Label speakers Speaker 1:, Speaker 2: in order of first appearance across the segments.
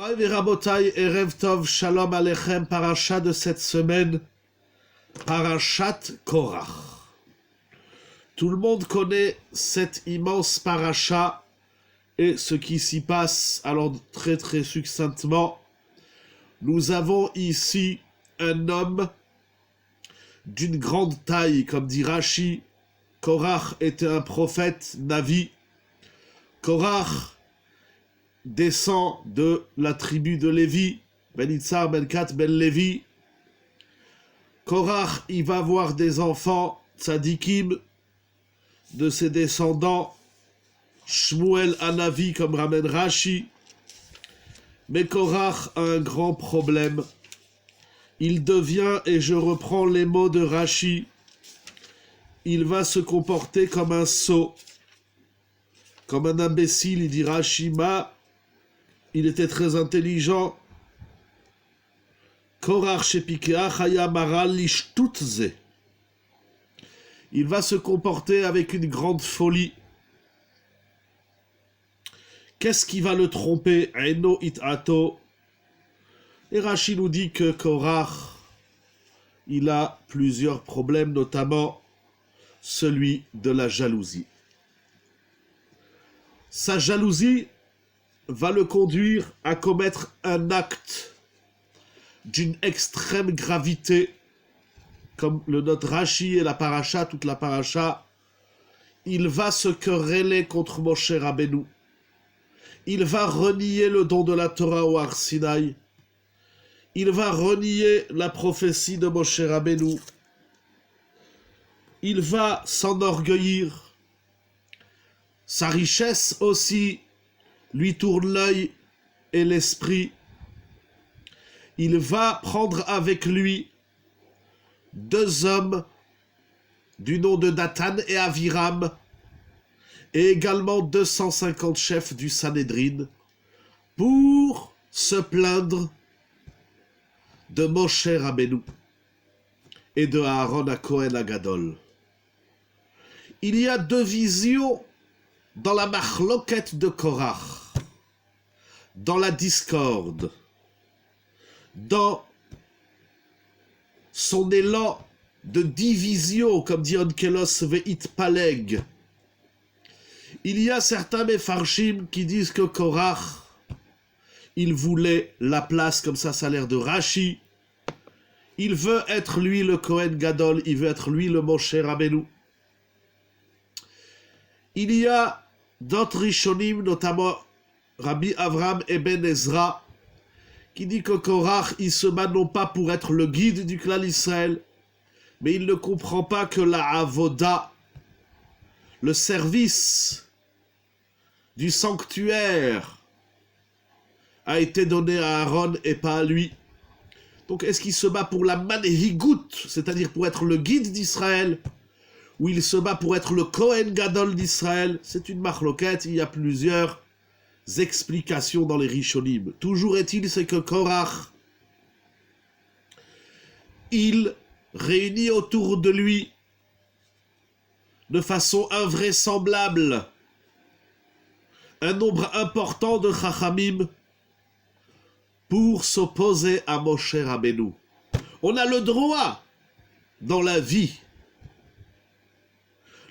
Speaker 1: Moraï et Rabotai, Erev Tov, Shalom Alechem, paracha de cette semaine, Parashat Korach. Tout le monde connaît cette immense paracha et ce qui s'y passe. Alors très très succinctement, nous avons ici un homme d'une grande taille, comme dit Rashi. Korach était un prophète, Navi. Korach descend de la tribu de Lévi, Ben Itzar, Ben Kat, Ben Lévi. Korach, il va avoir des enfants, tzadikim, de ses descendants, Shmuel Hanavi, comme ramène Rashi. Mais Korach a un grand problème. Il devient, et je reprends les mots de Rashi, il va se comporter comme un sot, comme un imbécile. Il dit Rashi, il était très intelligent. Korach shepikeach haya maral lishtutze. Il va se comporter avec une grande folie. Qu'est-ce qui va le tromper? Eno itato. Et Rashi nous dit que Korach, il a plusieurs problèmes, notamment celui de la jalousie. Sa jalousie va le conduire à commettre un acte d'une extrême gravité, comme le note Rashi et la paracha, toute la paracha. Il va se quereller contre Moshe Rabbeinu. Il va renier le don de la Torah au Har Sinaï. Il va renier la prophétie de Moshe Rabbeinu. Il va s'enorgueillir. Sa richesse aussi lui tourne l'œil et l'esprit. Il va prendre avec lui deux hommes du nom de Dathan et Aviram, et également 250 chefs du Sanhédrin, pour se plaindre de Moshe Rabbeinu et de Aaron HaKohen HaGadol. Il y a deux visions dans la machloket de Korach, dans la discorde, dans son élan de division, comme dit Onkelos Veit Paleg. Il y a certains Mefarshim qui disent que Korach, il voulait la place, comme ça a l'air de Rashi. Il veut être lui le Kohen Gadol, il veut être lui le Moshe Rabbeinu. Il y a d'autres Rishonim, notamment Rabbi Avram Eben Ezra, qui dit que Korach, il se bat non pas pour être le guide du clan Israël, mais il ne comprend pas que la avoda, le service du sanctuaire, a été donné à Aaron et pas à lui. Donc est-ce qu'il se bat pour la manhigout, c'est-à-dire pour être le guide d'Israël, ou il se bat pour être le Kohen Gadol d'Israël? C'est une machloket, il y a plusieurs explications dans les Rishonim. Toujours est-il, c'est que Korach, il réunit autour de lui, de façon invraisemblable, un nombre important de Chachamim pour s'opposer à Moshe Rabbeinu. On a le droit, dans la vie,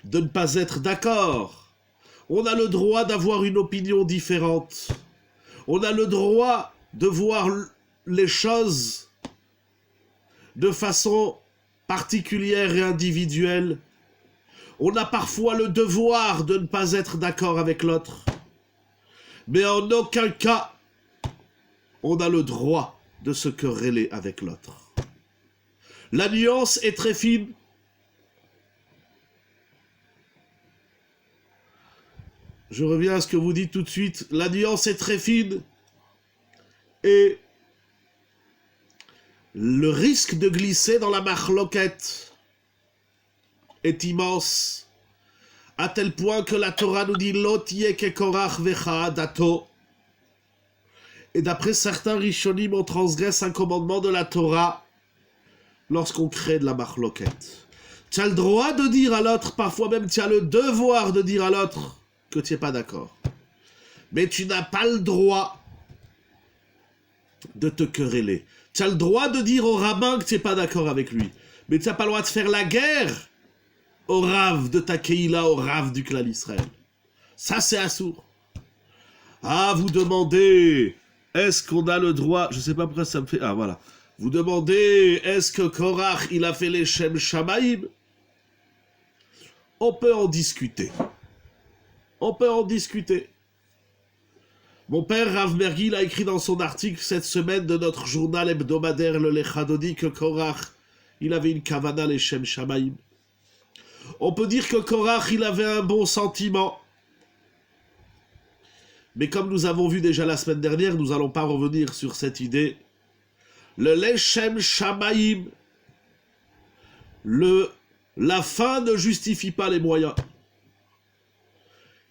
Speaker 1: de ne pas être d'accord. On a le droit d'avoir une opinion différente. On a le droit de voir les choses de façon particulière et individuelle. On a parfois le devoir de ne pas être d'accord avec l'autre. Mais en aucun cas, on a le droit de se quereller avec l'autre. La nuance est très fine. Je reviens à ce que vous dites tout de suite. La nuance est très fine. Et le risque de glisser dans la machloket est immense, à tel point que la Torah nous dit Lot yeke korach vecha dato. Et d'après certains Rishonim, on transgresse un commandement de la Torah lorsqu'on crée de la machloket. Tu as le droit de dire à l'autre, parfois même tu as le devoir de dire à l'autre que tu n'es pas d'accord. Mais tu n'as pas le droit de te quereller. Tu as le droit de dire au rabbin que tu n'es pas d'accord avec lui. Mais tu n'as pas le droit de faire la guerre au Rav de ta Keïla, au Rav du clan Israël. Ça, c'est assourd. Ah, vous demandez, est-ce qu'on a le droit... Je ne sais pas pourquoi ça me fait... Ah, voilà. Vous demandez, est-ce que Korach, il a fait les Shem Shamaïm? On peut en discuter. On peut en discuter. Mon père, Rav Mergil, a écrit dans son article cette semaine de notre journal hebdomadaire, le Lechadodi, que Korach, il avait une kavana, les Shem Shamaïm. On peut dire que Korach, il avait un bon sentiment. Mais comme nous avons vu déjà la semaine dernière, nous n'allons pas revenir sur cette idée. Le Lechem Shamaïm, la fin ne justifie pas les moyens.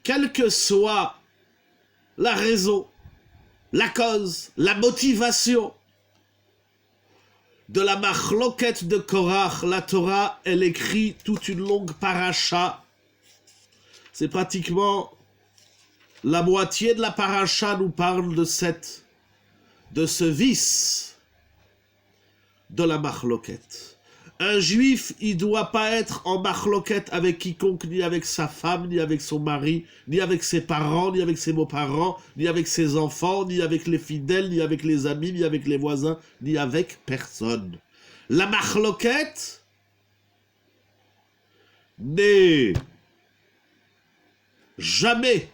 Speaker 1: Quelle que soit la raison, la cause, la motivation de la machloket de Korach, la Torah, elle écrit toute une longue paracha. C'est pratiquement la moitié de la paracha nous parle de ce vice de la machloket. Un juif, il ne doit pas être en machloket avec quiconque, ni avec sa femme, ni avec son mari, ni avec ses parents, ni avec ses beaux-parents, ni avec ses enfants, ni avec les fidèles, ni avec les amis, ni avec les voisins, ni avec personne. La machloket n'est jamais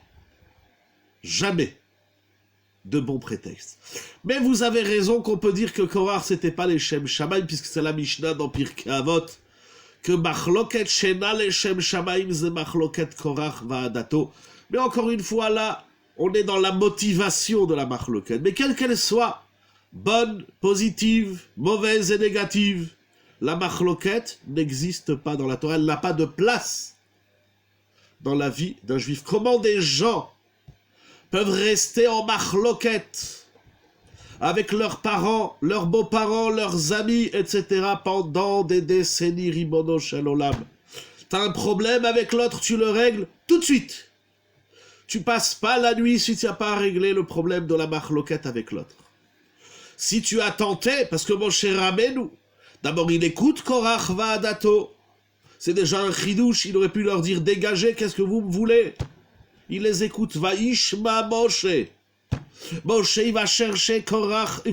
Speaker 1: de bon prétexte. Mais vous avez raison qu'on peut dire que Korach c'était pas les Shem Shamaim, puisque c'est la Mishnah dans Pirkei Avot, que Machloket Shena les Shem Shamaim c'est Machloket Korach Va'adato. Mais encore une fois là, on est dans la motivation de la Machloket. Mais quelle qu'elle soit, bonne, positive, mauvaise et négative, la Machloket n'existe pas dans la Torah, elle n'a pas de place dans la vie d'un juif. Comment des gens peuvent rester en machloket avec leurs parents, leurs beaux-parents, leurs amis, etc. pendant des décennies, ribono shel olam. T'as un problème avec l'autre, tu le règles tout de suite. Tu passes pas la nuit si tu n'as pas réglé le problème de la machloket avec l'autre. Si tu as tenté, parce que mon cher Rabbeinu, d'abord il écoute Korach Va'adato. C'est déjà un chidouche, il aurait pu leur dire dégagez, qu'est-ce que vous me voulez? Il les écoute. Vaishma Moshe. Moshe, il va chercher Korach,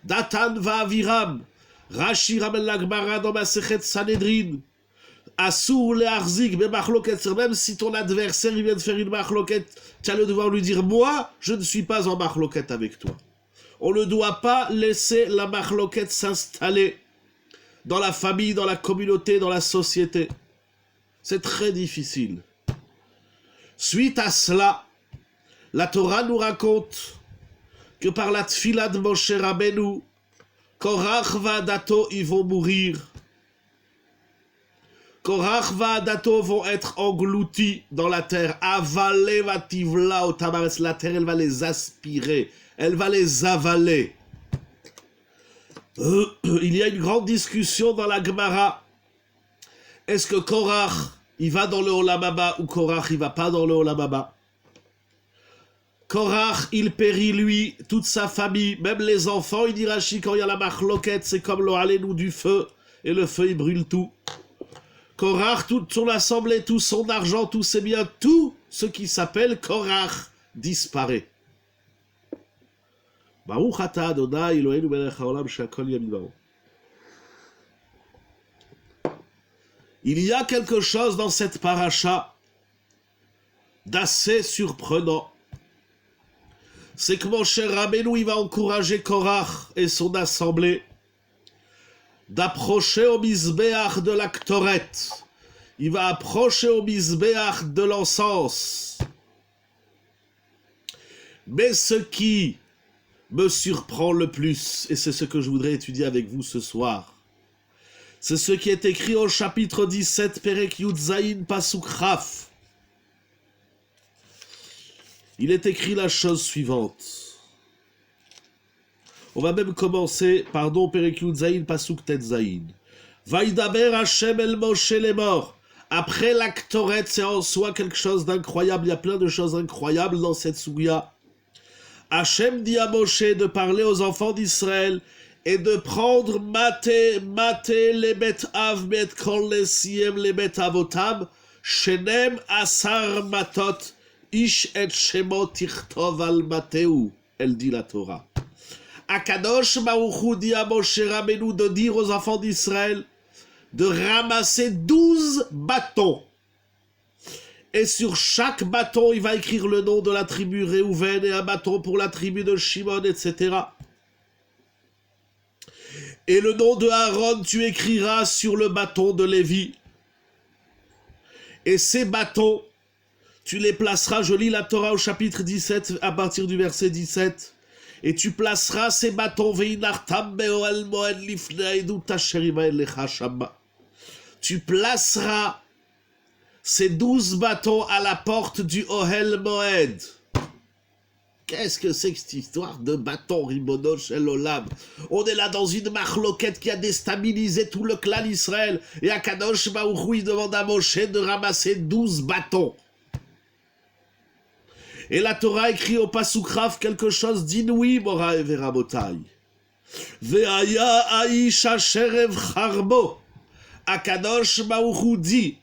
Speaker 1: Datan va Aviram. Rashi ramène la Gemara dans Masechet Sanhedrin. Assour le Arzik, mais machloket, même si ton adversaire il vient de faire une machloket, tu as le devoir lui dire moi, je ne suis pas en machloket avec toi. On ne doit pas laisser la machloket s'installer dans la famille, dans la communauté, dans la société. C'est très difficile. Suite à cela, la Torah nous raconte que par la tfila de Moshe Rabbeinu, Korach Va'adato, ils vont mourir. Korach Va'adato vont être engloutis dans la terre. Avalé vativla au tamares, la terre, elle va les aspirer, elle va les avaler. Il y a une grande discussion dans la Gemara. Est-ce que Korach il va dans le Olam Haba ou Korach il va pas dans le Olam Haba? Korach il périt lui, toute sa famille, même les enfants, il dit Rashi, quand il y a la machloket, c'est comme le halénou du feu, et le feu il brûle tout. Korach, toute son assemblée, tout son argent, tous ses biens, tout ce qui s'appelle Korach disparaît. Baruch ata Adonai Eloheinu melech haolam she'akol nהיה bidbaro. Il y a quelque chose dans cette paracha d'assez surprenant. C'est que mon cher Rabbeinu, il va encourager Korach et son assemblée d'approcher au Mizbeach de la Ktoret. Il va approcher au Mizbeach de l'encens. Mais ce qui me surprend le plus, et c'est ce que je voudrais étudier avec vous ce soir, c'est ce qui est écrit au chapitre 17, Perek Yud Zayin Pasuk Chaf. Il est écrit la chose suivante. On va même commencer, Perek Yud Zayin Pasuk Tet Zayin. Vaidaber Hashem el Moshe lemor. Après la Ktoret, c'est en soi quelque chose d'incroyable. Il y a plein de choses incroyables dans cette Sougia. Hachem dit à Moshe de parler aux enfants d'Israël et de prendre maté les bet av bet kol lesiem les bet avotam shenem asar matot ish et shemo tichtov al mateu. Elle dit la Torah. Akadosh Baruch Hu dit à Moshe Rabbeinu de dire aux enfants d'Israël de ramasser 12 bâtons. Et sur chaque bâton, il va écrire le nom de la tribu Réhouven et un bâton pour la tribu de Shimon, etc. Et le nom de Aaron, tu écriras sur le bâton de Lévi. Et ces bâtons, tu les placeras, je lis la Torah au chapitre 17, à partir du verset 17. Et tu placeras ces bâtons, tu placeras ces 12 bâtons à la porte du Ohel Moed. Qu'est-ce que c'est que cette histoire de bâton, Ribono Shel Olam? On est là dans une marloquette qui a déstabilisé tout le clan Israël. Et Akadosh Baruch Hu, il demande à Moshe de ramasser 12 bâtons. Et la Torah écrit au Pasuk Raf quelque chose d'inouï, Morae Verabotai. Ve'aya aish asher evcharbo. Akadosh Baruch Hu dit,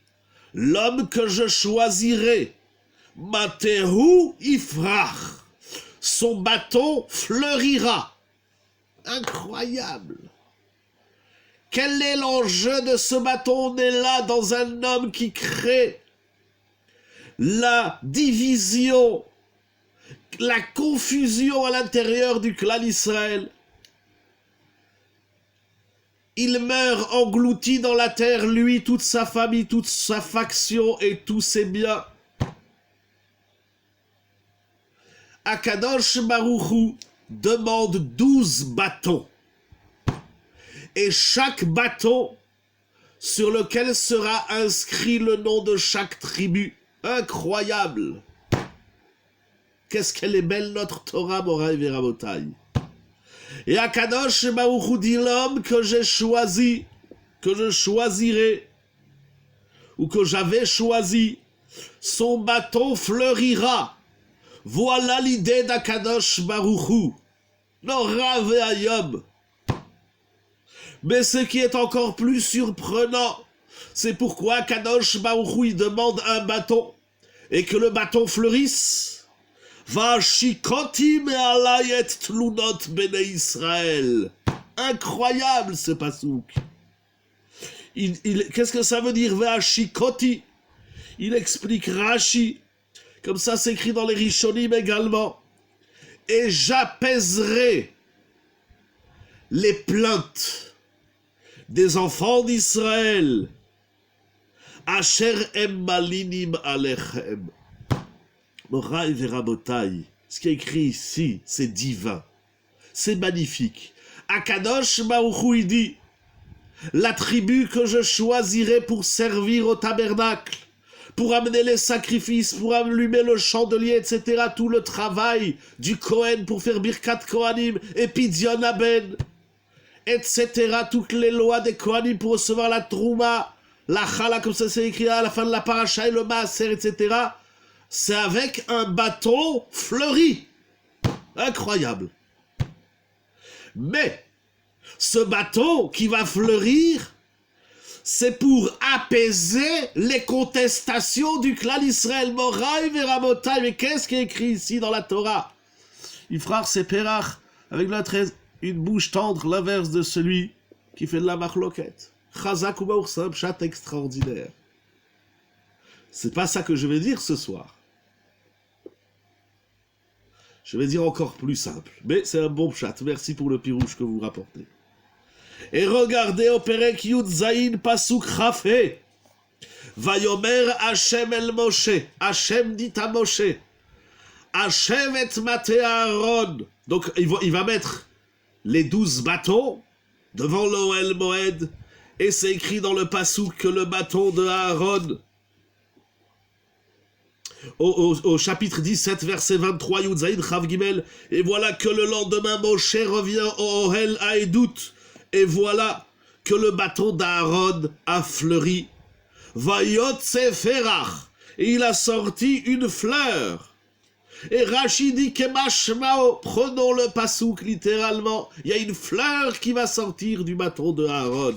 Speaker 1: l'homme que je choisirai, Matehu Ifrach, son bâton fleurira. Incroyable. Quel est l'enjeu de ce bâton? On est là dans un homme qui crée la division, la confusion à l'intérieur du clan Israël. Il meurt englouti dans la terre, lui, toute sa famille, toute sa faction et tous ses biens. Akadosh Baruch Hu demande 12 bâtons. Et chaque bâton sur lequel sera inscrit le nom de chaque tribu. Incroyable. Qu'est-ce qu'elle est belle notre Torah, Morae Verabotai. Et Akadosh Baruch Hu dit, l'homme que j'ai choisi, que je choisirai, ou que j'avais choisi, son bâton fleurira. Voilà l'idée d'Akadosh Baruch Hu. Nora ve'ayom. Mais ce qui est encore plus surprenant, c'est pourquoi Akadosh Baruch Hu demande un bâton et que le bâton fleurisse. Vashikoti me'alai et tlunot bnei Israël. Incroyable ce pasouk. Qu'est-ce que ça veut dire Vashikoti? Il explique Rashi, comme ça s'écrit dans les Rishonim également. Et j'apaiserai les plaintes des enfants d'Israël. Asher em malinim alechem. Morae Verabotai, ce qui est écrit ici, c'est divin, c'est magnifique. Akadosh Baruch Hu dit, la tribu que je choisirai pour servir au tabernacle, pour amener les sacrifices, pour allumer le chandelier, etc., tout le travail du Kohen pour faire Birkat Kohanim et Pidyon Aben, etc., toutes les lois des Kohanim pour recevoir la Trouma, la Chala, comme ça c'est écrit à la fin de la paracha et le Maaser, etc., c'est avec un bâton fleuri. Incroyable. Mais, ce bâton qui va fleurir, c'est pour apaiser les contestations du clan Israël. Morae Verabotai. Mais qu'est-ce qui est écrit ici dans la Torah? Ifrach c'est Perach, avec la 13, une bouche tendre, l'inverse de celui qui fait de la marloquette. Chazak ou Baour, c'est un pshat extraordinaire. C'est pas ça que je vais dire ce soir. Je vais dire encore plus simple, mais c'est un bon pshat. Merci pour le pirouche que vous rapportez. Et regardez au Perek Yud Zayin Pasuk Chafé. Vayomer Hashem el Moshe. Hashem dit à Moshe. Hashem et Maté Aaron. Donc il va mettre les 12 bâtons devant l'Ohel Moed. Et c'est écrit dans le Pasuk que le bâton de Aaron, au chapitre 17, verset 23, Yud Zayin Chav Gimel, et voilà que le lendemain Moshe revient au Ohel Haedut, et voilà que le bâton d'Aaron a fleuri. Vayotse Ferach, et il a sorti une fleur. Et Rashi dit Kemashmao, prenons le pasouk littéralement, il y a une fleur qui va sortir du bâton de Aaron.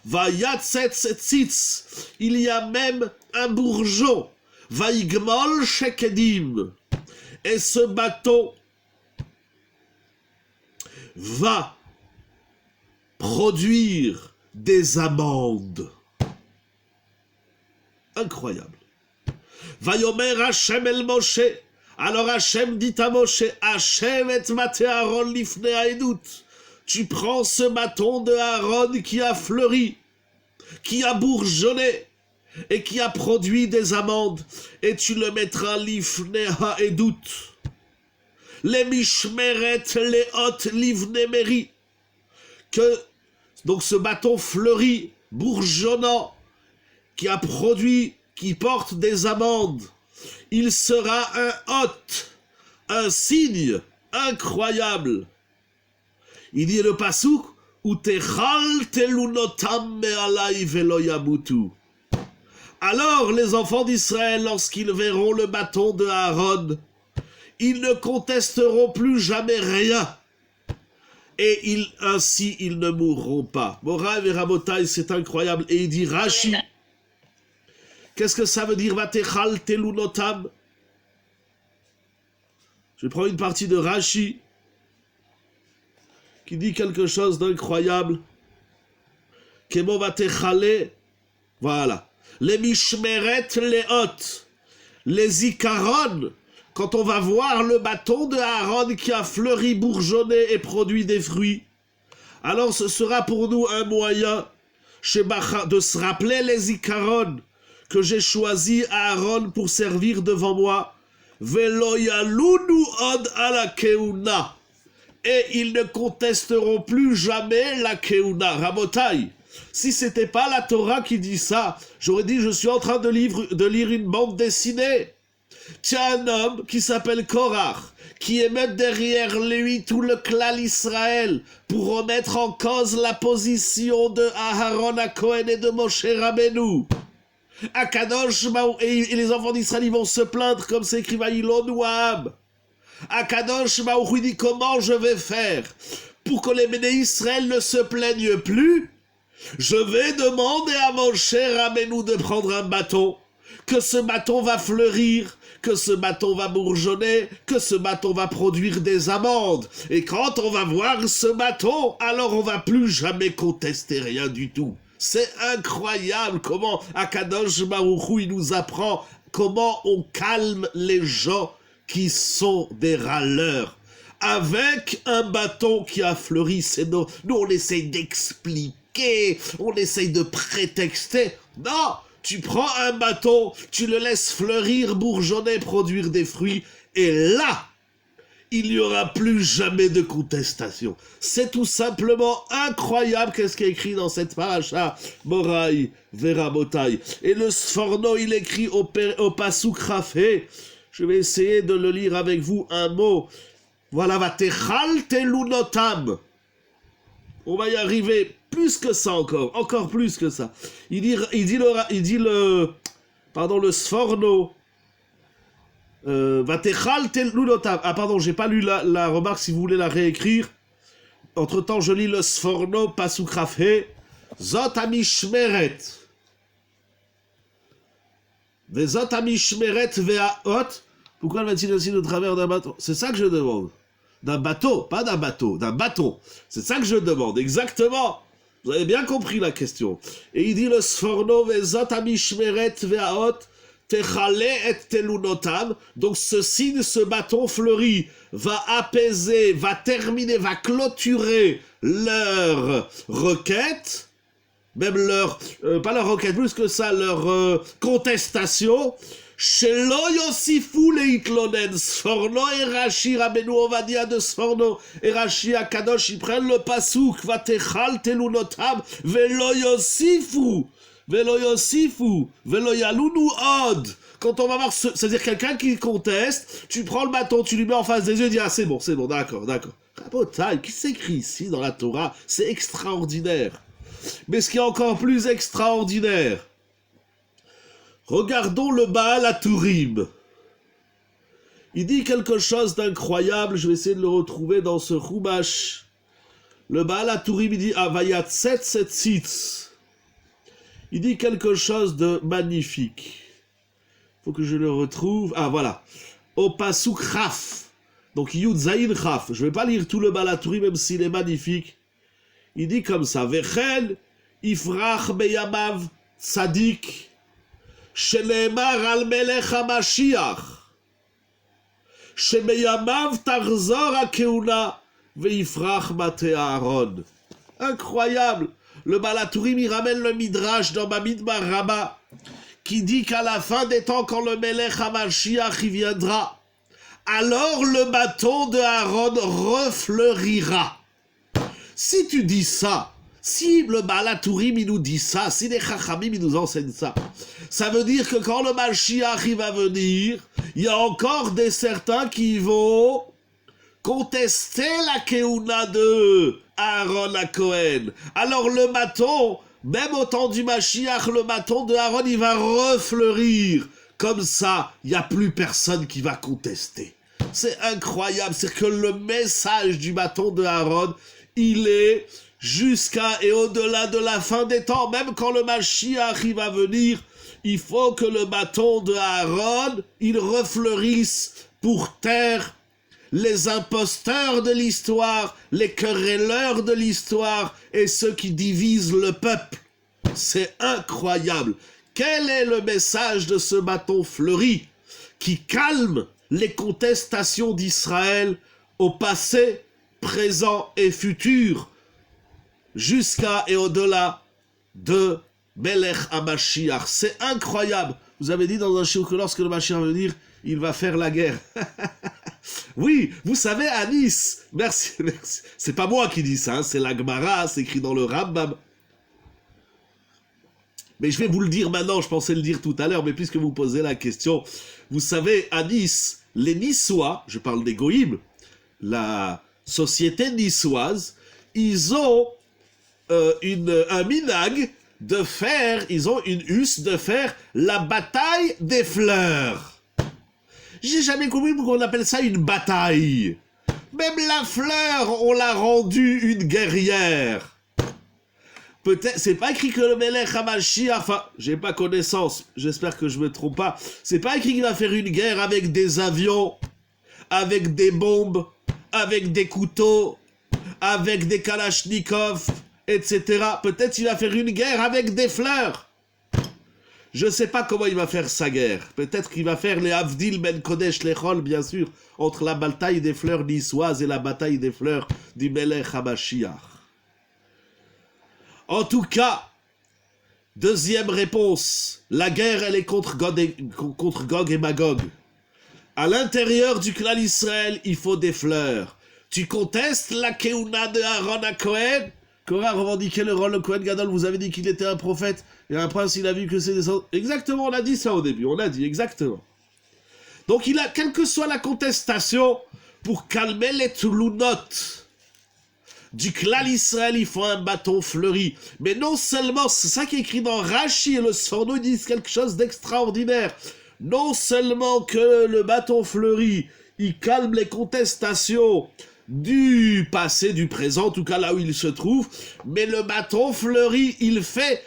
Speaker 1: Vayatzetsetsitz, il y a même un bourgeon. Vaigmol shekedim. Et ce bâton va produire des amandes. Incroyable. Vayomer Hashem el Moshe. Alors Hashem dit à Moshe, Hashem et mate Aaron lifne haedut. Tu prends ce bâton de Aaron qui a fleuri, qui a bourgeonné et qui a produit des amandes, et tu le mettras lifne haedut. Les mishmeret, les hot livne meri. Que donc ce bâton fleuri, bourgeonnant, qui a produit, qui porte des amandes, il sera un hôte, un signe incroyable. Il dit le pasouk, Utechal telunotam me'alai velo yamutu. Alors les enfants d'Israël, lorsqu'ils verront le bâton de Aaron, ils ne contesteront plus jamais rien. Et ainsi, ils ne mourront pas. Morav et Rabotai, c'est incroyable. Et il dit Rashi. Qu'est-ce que ça veut dire Vatechal telunotam? Je prends une partie de Rashi qui dit quelque chose d'incroyable. Kemo vatechale. Voilà. Les mishmeret, les hot, les ikaron. Quand on va voir le bâton de Aaron qui a fleuri, bourgeonné et produit des fruits, alors ce sera pour nous un moyen de se rappeler les ikaron que j'ai choisi Aaron pour servir devant moi. Velo yalunu od ala keuna. Et ils ne contesteront plus jamais la keuna. Rabotai, si c'était pas la Torah qui dit ça, j'aurais dit je suis en train de lire une bande dessinée. Tiens, un homme qui s'appelle Korach, qui émet derrière lui tout le clan Israël pour remettre en cause la position de Aharon à Cohen et de Moshe Rabbeinu. Akadosh, et les enfants d'Israël ils vont se plaindre comme c'est écrit Vaïlon Ouam. Akadosh Baruch dit comment je vais faire pour que les béné Israël ne se plaignent plus. Je vais demander à Moshe Rabbeinu de prendre un bâton, que ce bâton va fleurir, que ce bâton va bourgeonner, que ce bâton va produire des amandes. Et quand on va voir ce bâton, alors on va plus jamais contester rien du tout. C'est incroyable comment Akadosh Baruch Hu, il nous apprend comment on calme les gens qui sont des râleurs. Avec un bâton qui a fleuri, nous on essaye d'expliquer, on essaye de prétexter. Non, tu prends un bâton, tu le laisses fleurir, bourgeonner, produire des fruits, et là, il n'y aura plus jamais de contestation. C'est tout simplement incroyable qu'est-ce qui est écrit dans cette paracha, Moraï, Verabotai. Et le Sforno, il écrit au Pasuk Rafé. Je vais essayer de le lire avec vous un mot. Voilà, Vatechal telunotam. On va y arriver plus que ça encore plus que ça. Il dit le Sforno. Vatechal telunotam. Ah pardon, j'ai pas lu la remarque, si vous voulez la réécrire. Entre-temps, je lis le Sforno, Pasuk Rafé. Zot amishmeret. Vezot amishmeret ve'aot. Pourquoi va-t-il ainsi de travers d'un bateau? C'est ça que je demande. D'un bateau, pas d'un bateau, d'un bâton. C'est ça que je demande, exactement. Vous avez bien compris la question. Et il dit le Sforno, Vezot amishmeret ve'aot, techale et telunotam. Donc ce signe, ce bâton fleuri, va apaiser, va terminer, va clôturer leur requête, même leur, pas leur requête, plus que ça, leur contestation. Shelo Yosifu leitlonen. Sforno et Rashi, Rabbeinu Ovadia de Sforno et Rashi Akadosh, ils prennent le pasouk, Vatechal telunotam, velo Yosifu, velo yalunu od. Quand on va voir, c'est-à-dire quelqu'un qui conteste, tu prends le bâton, tu lui mets en face des yeux, et dis, ah c'est bon, d'accord. Rabotai, qui s'écrit ici dans la Torah, c'est extraordinaire. Mais ce qui est encore plus extraordinaire, regardons le Baal HaTurim. Il dit quelque chose d'incroyable, je vais essayer de le retrouver dans ce Chumash. Le Baal HaTurim, il dit Avayat Setzitz. Il dit quelque chose de magnifique. Il faut que je le retrouve. Ah, voilà. Au Pasuk Chaf. Donc, Yud Zayin Chaf. Je ne vais pas lire tout le Baal HaTurim, même s'il est magnifique. Il dit comme ça Vechen Ifrach Beyamav Tzadik. Sheneemar al Melech HaMashiach. Shemeyamav Tarzor HaKeuna. Veifrach Mate Aaron. Incroyable. Le Baal HaTurim, il ramène le Midrash dans Bamidbar Rabbah, qui dit qu'à la fin des temps, quand le Melech HaMashiach y viendra, alors le bâton de Aaron refleurira. Si tu dis ça, si le Baal HaTurim il nous dit ça, si les Chachamim ils nous enseignent ça, ça veut dire que quand le Mashiach il va venir, il y a encore des certains qui vont contester la Keuna de Aaron à Cohen. Alors le bâton, même au temps du Mashiach, le bâton de Aaron, il va refleurir. Comme ça, il n'y a plus personne qui va contester. C'est incroyable, c'est que le message du bâton de Aaron, il est jusqu'à et au-delà de la fin des temps. Même quand le Mashiach il va venir, il faut que le bâton de Aaron, il refleurisse pour taire les imposteurs de l'histoire, les querelleurs de l'histoire et ceux qui divisent le peuple. C'est incroyable. Quel est le message de ce bâton fleuri qui calme les contestations d'Israël au passé, présent et futur, jusqu'à et au-delà de Melech HaMashiach. C'est incroyable. Vous avez dit dans un shiur que lorsque le Mashiach va venir, il va faire la guerre. Oui, vous savez, à Nice, merci. C'est pas moi qui dis ça, hein, c'est la Gemara, c'est écrit dans le Rambam. Mais je vais vous le dire maintenant, je pensais le dire tout à l'heure, mais puisque vous posez la question, vous savez, à Nice, les Niçois, je parle des Goïm, la société niçoise, ils ont un minag de faire, ils ont une husse de faire la bataille des fleurs. J'ai jamais compris pourquoi on appelle ça une bataille. Même la fleur, on l'a rendue une guerrière. Peut-être, c'est pas écrit que le Melech HaMashiach, enfin, j'ai pas connaissance, j'espère que je me trompe pas, c'est pas écrit qu'il va faire une guerre avec des avions, avec des bombes, avec des couteaux, avec des kalachnikovs, etc. Peut-être qu'il va faire une guerre avec des fleurs. Je sais pas comment il va faire sa guerre. Peut-être qu'il va faire les Avdil Ben Kodesh Lechol, bien sûr, entre la bataille des fleurs niçoises et la bataille des fleurs du Melech HaMashiach. En tout cas, deuxième réponse, la guerre, elle est contre Gog et Magog. À l'intérieur du clan Israël, il faut des fleurs. Tu contestes la Keuna de Aaron à Cohen? Korah revendiquait le rôle de Cohen Gadol, vous avez dit qu'il était un prophète, et un prince, il a vu que c'est des... Exactement, on a dit ça au début, on a dit, exactement. Donc, il a, quelle que soit la contestation, pour calmer les Toulounotes du clan Israël, il faut un bâton fleuri. Mais non seulement, c'est ça qui est écrit dans Rashi, et le Sforno, ils disent quelque chose d'extraordinaire. Non seulement que le bâton fleuri, il calme les contestations du passé, du présent, en tout cas là où il se trouve, mais le bâton fleuri, il fait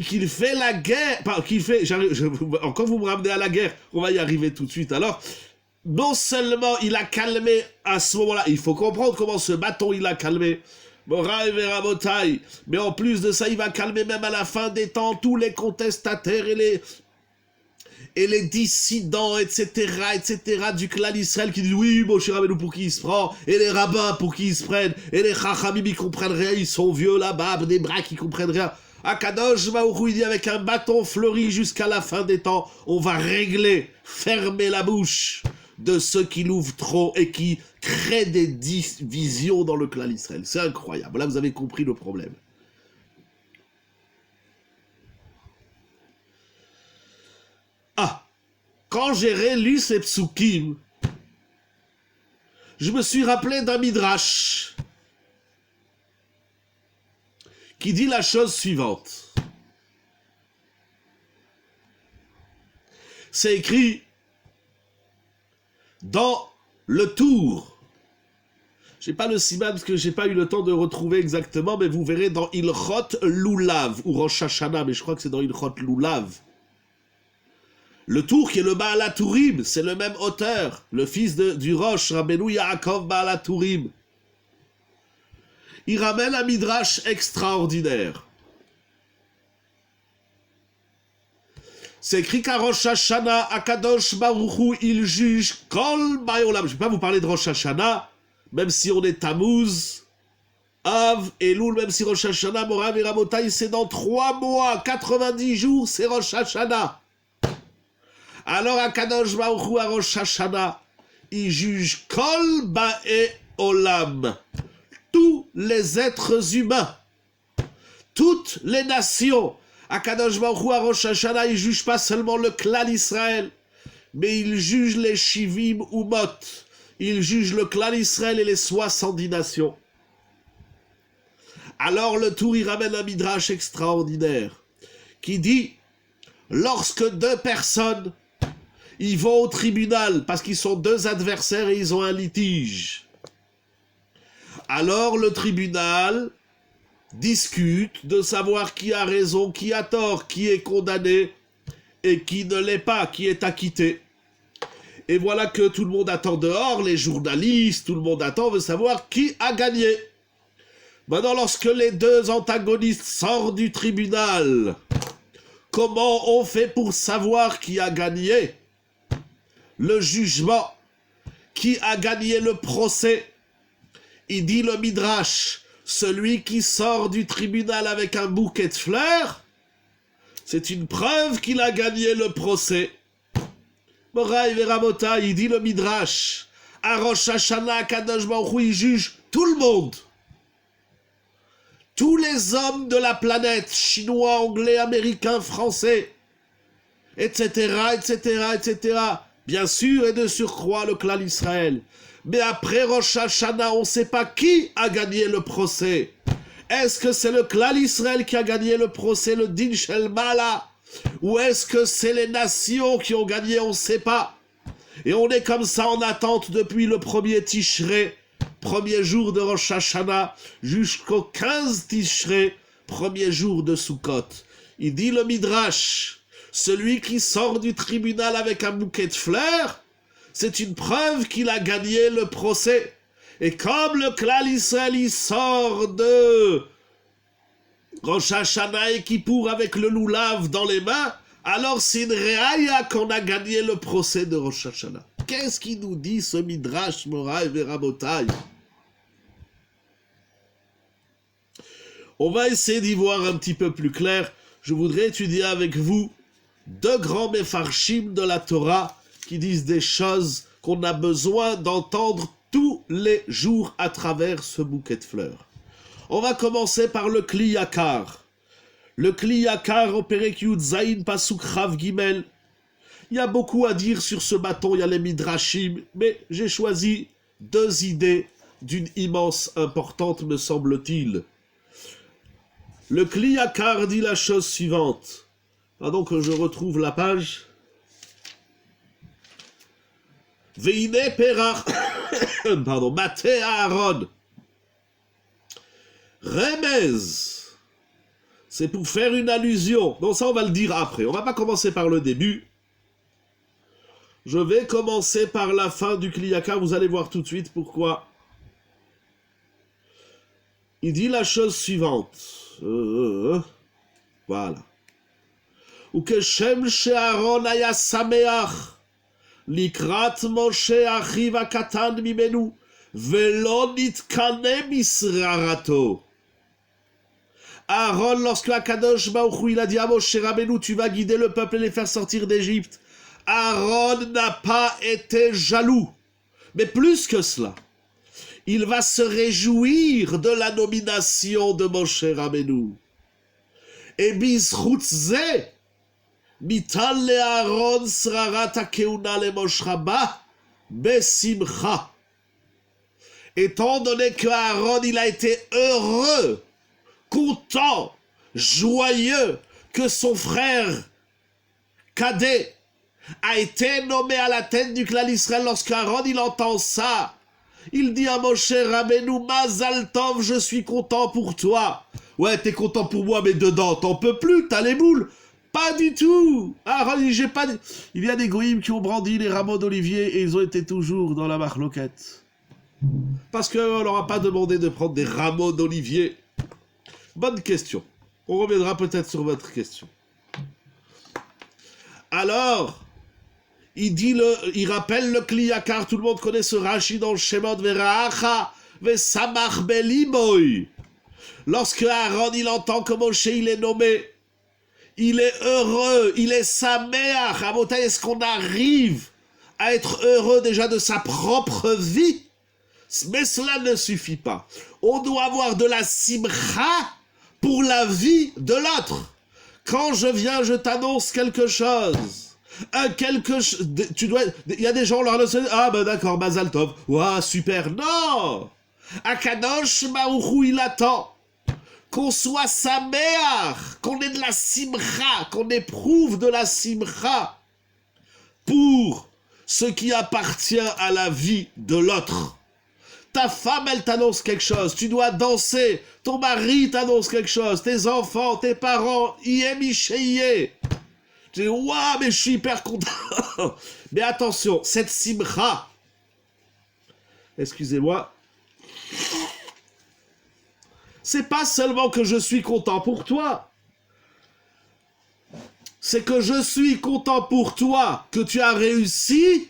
Speaker 1: qu'il fait la guerre, enfin, qu'il fait, encore vous me ramenez à la guerre, on va y arriver tout de suite. Alors, non seulement il a calmé à ce moment-là, il faut comprendre comment ce bâton il a calmé, Moraï Verabotai, mais en plus de ça, il va calmer même à la fin des temps tous les contestataires et les dissidents, etc., du clan Israël qui disent oui, Moshe Rabbeinu pour qui il se prend, et les rabbins pour qui ils se prennent, et les chachamim ils comprennent rien, ils sont vieux là-bas, des bras qui comprennent rien. Akadosh Baruch Hu, il dit avec un bâton fleuri jusqu'à la fin des temps, on va régler, fermer la bouche de ceux qui l'ouvrent trop et qui créent des divisions dans le clan Israël. C'est incroyable. Là, vous avez compris le problème. Ah, quand j'ai relu ces psukim, je me suis rappelé d'un midrash qui dit la chose suivante. C'est écrit dans le Tour. Je n'ai pas le siman parce que je n'ai pas eu le temps de retrouver exactement, mais vous verrez dans Ilchot Lulav, ou Rosh Hashanah, mais je crois que c'est dans Ilchot Lulav. Le Tour qui est le Baal HaTurim, c'est le même auteur, le fils du Rosh, Rabbeinu Yaakov Baal HaTurim. Il ramène un midrash extraordinaire. C'est écrit qu'à Rosh Hashanah, Akadosh Baruch Hu, il juge Kol Bayolam. Je ne vais pas vous parler de Rosh Hashanah, même si on est Tammuz, Av, Elul, même si Rosh Hashanah, Morav et Rabotai, c'est dans 3 mois, 90 jours, c'est Rosh Hashanah. Alors Akadosh Baruch Hu à Rosh Hashanah, il juge Kol Bayolam, tous les êtres humains, toutes les nations. Akadosh Baruch Hu à Rosh Hashanah, il juge pas seulement le clan Israël, mais il juge les Shivim Umot. Il juge le clan Israël et les 70 nations. Alors le Tour, il ramène un midrash extraordinaire qui dit, lorsque 2 personnes, ils vont au tribunal parce qu'ils sont 2 adversaires et ils ont un litige. Alors le tribunal discute de savoir qui a raison, qui a tort, qui est condamné et qui ne l'est pas, qui est acquitté. Et voilà que tout le monde attend dehors, les journalistes, tout le monde attend, veut savoir qui a gagné. Maintenant, lorsque les 2 antagonistes sortent du tribunal, comment on fait pour savoir qui a gagné le jugement, qui a gagné le procès? Il dit le Midrash, celui qui sort du tribunal avec un bouquet de fleurs, c'est une preuve qu'il a gagné le procès. Moraï Veramota, il dit le Midrash, à Rosh Hashanah, Kadosh Baruch Hu, il juge tout le monde. Tous les hommes de la planète, chinois, anglais, américains, français, etc., etc., etc. Bien sûr, et de surcroît le clan Israël. Mais après Rosh Hashanah, on ne sait pas qui a gagné le procès. Est-ce que c'est le clan Israël qui a gagné le procès, le Din Shel Mala? Ou est-ce que c'est les nations qui ont gagné? On ne sait pas. Et on est comme ça en attente depuis le 1er Tishré, premier jour de Rosh Hashanah, jusqu'au 15 Tishré, premier jour de Sukkot. Il dit le Midrash, celui qui sort du tribunal avec un bouquet de fleurs, c'est une preuve qu'il a gagné le procès. Et comme le clan Israël il sort de Rosh Hashanah et Kippour avec le loulav dans les mains, alors c'est une réaïa qu'on a gagné le procès de Rosh Hashanah. Qu'est-ce qu'il nous dit ce Midrash Moraï Verabotai? On va essayer d'y voir un petit peu plus clair. Je voudrais étudier avec vous 2 grands mefarshim de la Torah qui disent des choses qu'on a besoin d'entendre tous les jours à travers ce bouquet de fleurs. On va commencer par le Kli Yakar. Le Kli Yakar, au Perek Yud Zayin Pasuk Chav Gimel. Il y a beaucoup à dire sur ce bâton, il y a les Midrashim, mais j'ai choisi 2 idées d'une immense importance, me semble-t-il. Le Kli Yakar dit la chose suivante. Pardon que je retrouve la page. Veine Perach, pardon, Maté Aaron. Remez, c'est pour faire une allusion. Donc ça, on va le dire après. On va pas commencer par le début. Je vais commencer par la fin du Kli Yakar. Vous allez voir tout de suite pourquoi. Il dit la chose suivante. Voilà. Ou que Shem She'aron aya sameach. Likrat Moshe achiv hakatan mimenu, velo nitkane misrarato. Aaron, lorsque Akadosh Baruch Hu, il a dit à Moshe Rabbeinu, tu vas guider le peuple et les faire sortir d'Égypte. Aaron n'a pas été jaloux. Mais plus que cela, il va se réjouir de la nomination de Moshe Rabbeinu. Et bizchutze, Mital le Aaron srarat hakeuna le Moshe Rabba besimcha. Étant donné que Aaron, il a été heureux, content, joyeux que son frère cadet a été nommé à la tête du clan Israël. Lorsqu'Aaron il entend ça, il dit à Moshe Rabbeinu, Mazal Tov, je suis content pour toi. Ouais, t'es content pour moi, mais dedans, t'en peux plus, t'as les boules. Pas du tout. Aaron, j'ai pas. Il y a des goïms qui ont brandi les rameaux d'olivier et ils ont été toujours dans la marloquette. Parce qu'on leur a pas demandé de prendre des rameaux d'olivier. Bonne question. On reviendra peut-être sur votre question. Alors, il rappelle le Kliyakar, tout le monde connaît ce Rashi dans le Shemot, Veraacha, Vesamach Beliboy. Lorsque Aaron, il entend que Moshe, il est nommé, il est heureux, il est Sameach. Abotai, est-ce qu'on arrive à être heureux déjà de sa propre vie? Mais cela ne suffit pas. On doit avoir de la simcha pour la vie de l'autre. Quand je viens, je t'annonce quelque chose. Il y a des gens, là, ah ben d'accord, Mazal Tov. Ouah, super. Non! Akadosh Baruch il attend qu'on soit sameach, qu'on ait de la simcha, qu'on éprouve de la simcha pour ce qui appartient à la vie de l'autre. Ta femme, elle t'annonce quelque chose, tu dois danser, ton mari t'annonce quelque chose, tes enfants, tes parents, yé. Tu dis, waouh, mais je suis hyper content. Mais attention, cette simcha, excusez-moi, c'est pas seulement que je suis content pour toi, c'est que je suis content pour toi, que tu as réussi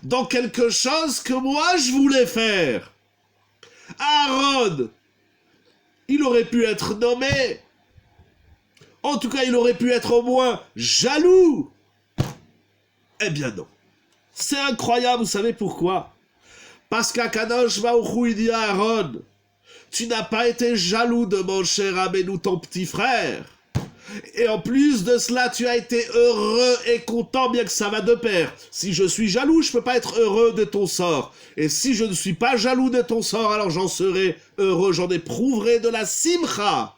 Speaker 1: dans quelque chose que moi je voulais faire. Aaron, il aurait pu être nommé. En tout cas, il aurait pu être au moins jaloux. Eh bien non. C'est incroyable, vous savez pourquoi? Parce qu'Akadosh Baruch Hu, il dit à Aaron, tu n'as pas été jaloux de Moshe Rabbeinu, ton petit frère. Et en plus de cela, tu as été heureux et content, bien que ça va de pair. Si je suis jaloux, je ne peux pas être heureux de ton sort. Et si je ne suis pas jaloux de ton sort, alors j'en serai heureux, j'en éprouverai de la simcha.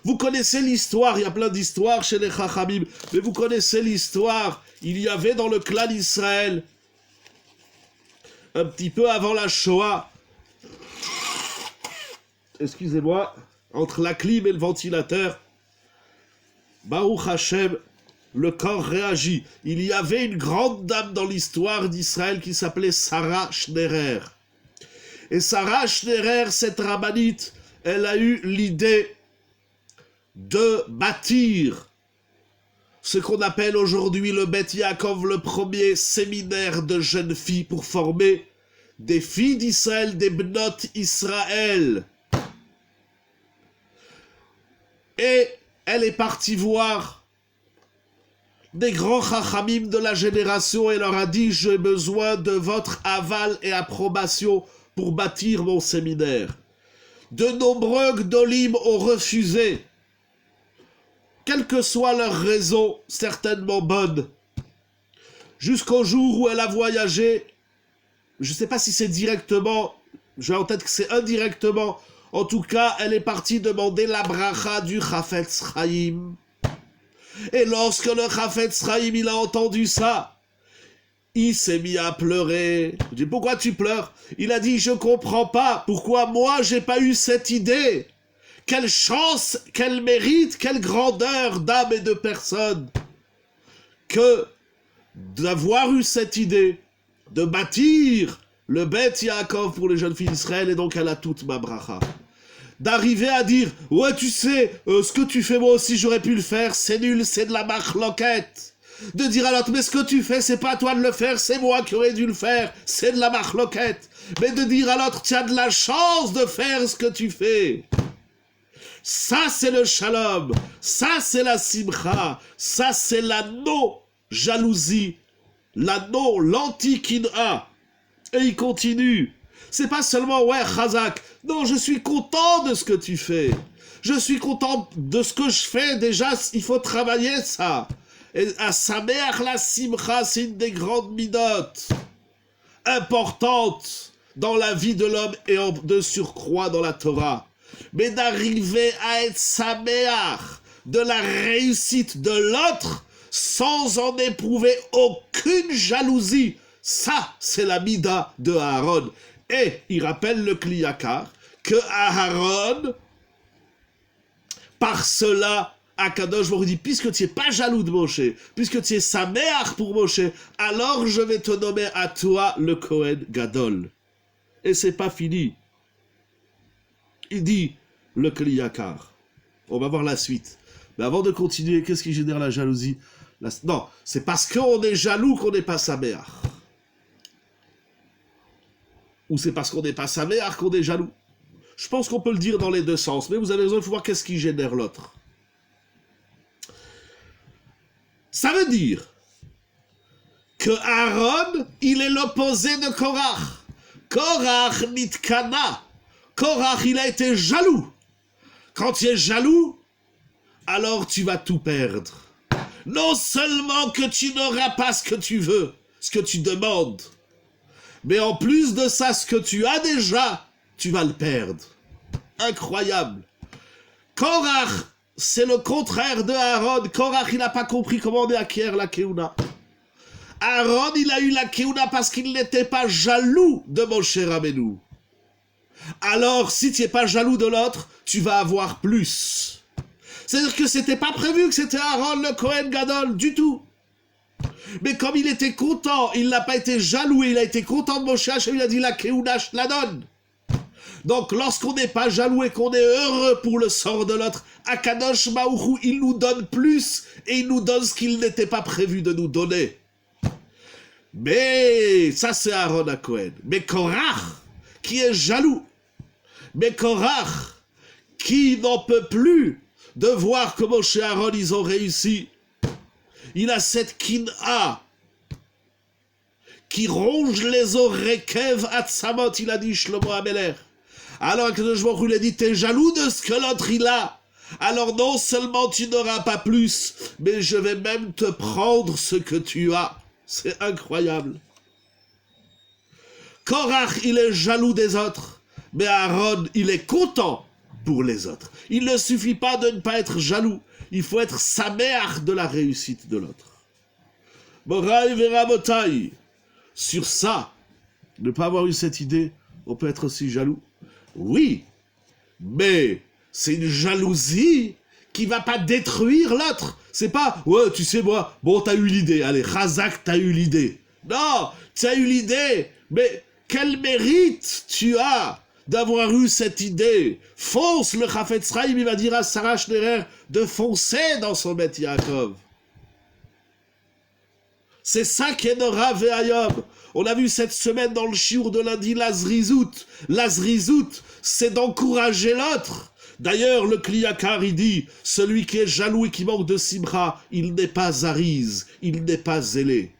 Speaker 1: Vous connaissez l'histoire, il y a plein d'histoires chez les Chachamim, mais vous connaissez l'histoire, il y avait dans le clan d'Israël, un petit peu avant la Shoah, excusez-moi, entre la clim et le ventilateur, Baruch Hashem, le corps réagit. Il y avait une grande dame dans l'histoire d'Israël qui s'appelait Sarah Schnerer. Et Sarah Schnerer, cette rabbinite, elle a eu l'idée de bâtir ce qu'on appelle aujourd'hui le Bet Yaakov, le premier séminaire de jeunes filles pour former des filles d'Israël, des Bnot Israël. Et elle est partie voir des grands chachamim de la génération et leur a dit « J'ai besoin de votre aval et approbation pour bâtir mon séminaire. » De nombreux gdolim ont refusé, quelle que soit leur raison, certainement bonne, jusqu'au jour où elle a voyagé. Je ne sais pas si c'est directement, j'ai en tête que c'est indirectement. En tout cas, elle est partie demander la bracha du Chafetz Chaim. Et lorsque le Chafetz Chaim, il a entendu ça, il s'est mis à pleurer. Je dis, pourquoi tu pleures? Il a dit, je comprends pas pourquoi moi, j'ai pas eu cette idée. Quelle chance, quel mérite, quelle grandeur d'âme et de personne que d'avoir eu cette idée de bâtir le Bet Yaakov pour les jeunes filles d'Israël, et donc elle a toute ma bracha. D'arriver à dire, ouais tu sais, ce que tu fais moi aussi j'aurais pu le faire, c'est nul, c'est de la marloquette. De dire à l'autre, mais ce que tu fais c'est pas à toi de le faire, c'est moi qui aurais dû le faire, c'est de la marloquette. Mais de dire à l'autre, tu as de la chance de faire ce que tu fais. Ça c'est le shalom, ça c'est la simcha, ça c'est la non-jalousie, la non-l'anti-kin'a. Et il continue. C'est pas seulement, ouais, Chazak. Non, je suis content de ce que tu fais. Je suis content de ce que je fais. Déjà, il faut travailler ça. Et à Sameach la Simcha, c'est une des grandes midotes importantes dans la vie de l'homme et de surcroît dans la Torah. Mais d'arriver à être Sameach de la réussite de l'autre, sans en éprouver aucune jalousie. Ça, c'est la mida de Aaron. Et il rappelle le Kli Yakar que Aaron, par cela, Akadosh Baruch Hu dit, puisque tu n'es pas jaloux de Moshe, puisque tu es Sameach pour Moshe, alors je vais te nommer à toi le Kohen Gadol. Et c'est pas fini. Il dit le Kli Yakar. On va voir la suite. Mais avant de continuer, qu'est-ce qui génère la jalousie? Non, c'est parce qu'on est jaloux qu'on n'est pas Sameach. Ou c'est parce qu'on n'est pas Sameach qu'on est jaloux. Je pense qu'on peut le dire dans les deux sens, mais vous avez raison, il faut voir qu'est-ce qui génère l'autre. Ça veut dire que Aaron, il est l'opposé de Korach. Korach nitkana. Korach, il a été jaloux. Quand tu es jaloux, alors tu vas tout perdre. Non seulement que tu n'auras pas ce que tu veux, ce que tu demandes, mais en plus de ça, ce que tu as déjà, tu vas le perdre. Incroyable. Korach, c'est le contraire de Aaron. Korach, il n'a pas compris comment on acquiert la Keuna. Aaron, il a eu la Keuna parce qu'il n'était pas jaloux de Moshe Rabbeinu. Alors, si tu n'es pas jaloux de l'autre, tu vas avoir plus. C'est-à-dire que c'était pas prévu que c'était Aaron le Kohen Gadol du tout. Mais comme il était content, il n'a pas été jaloux, il a été content de Moshe, il a dit la Keuna, je la donne. Donc, lorsqu'on n'est pas jaloux et qu'on est heureux pour le sort de l'autre, Akadosh Baruch Hu, il nous donne plus et il nous donne ce qu'il n'était pas prévu de nous donner. Mais, ça c'est Aaron à Cohen. Mais Korach, qui est jaloux, mais Korach, qui n'en peut plus de voir comment chez Aaron ils ont réussi, il a cette kin'a qui ronge les oreilles, Kev Atzamot, il a dit Shlomo Ameler. Alors que je lui ai dit, t'es jaloux de ce que l'autre il a. Alors non seulement tu n'auras pas plus, mais je vais même te prendre ce que tu as. C'est incroyable. Korach, il est jaloux des autres, mais Aaron, il est content pour les autres. Il ne suffit pas de ne pas être jaloux, il faut être sameach de la réussite de l'autre. Moraï Veramotaï, sur ça, ne pas avoir eu cette idée, on peut être aussi jaloux. Oui, mais c'est une jalousie qui va pas détruire l'autre. C'est pas, ouais, tu sais moi, bon, t'as eu l'idée, allez, Razak, t'as eu l'idée. Non, t'as eu l'idée, mais quel mérite tu as d'avoir eu cette idée? Fonce, le Chafetz Chaim, il va dire à Sarah Schnerer de foncer dans son Beth Yaakov. C'est ça qu'est Nora Ve'ayom. On a vu cette semaine dans le shiur de lundi l'Azrizout. L'Azrizout, c'est d'encourager l'autre. D'ailleurs, le Kli Yakar, il dit, celui qui est jaloux et qui manque de simra, il n'est pas zariz, il n'est pas zélé.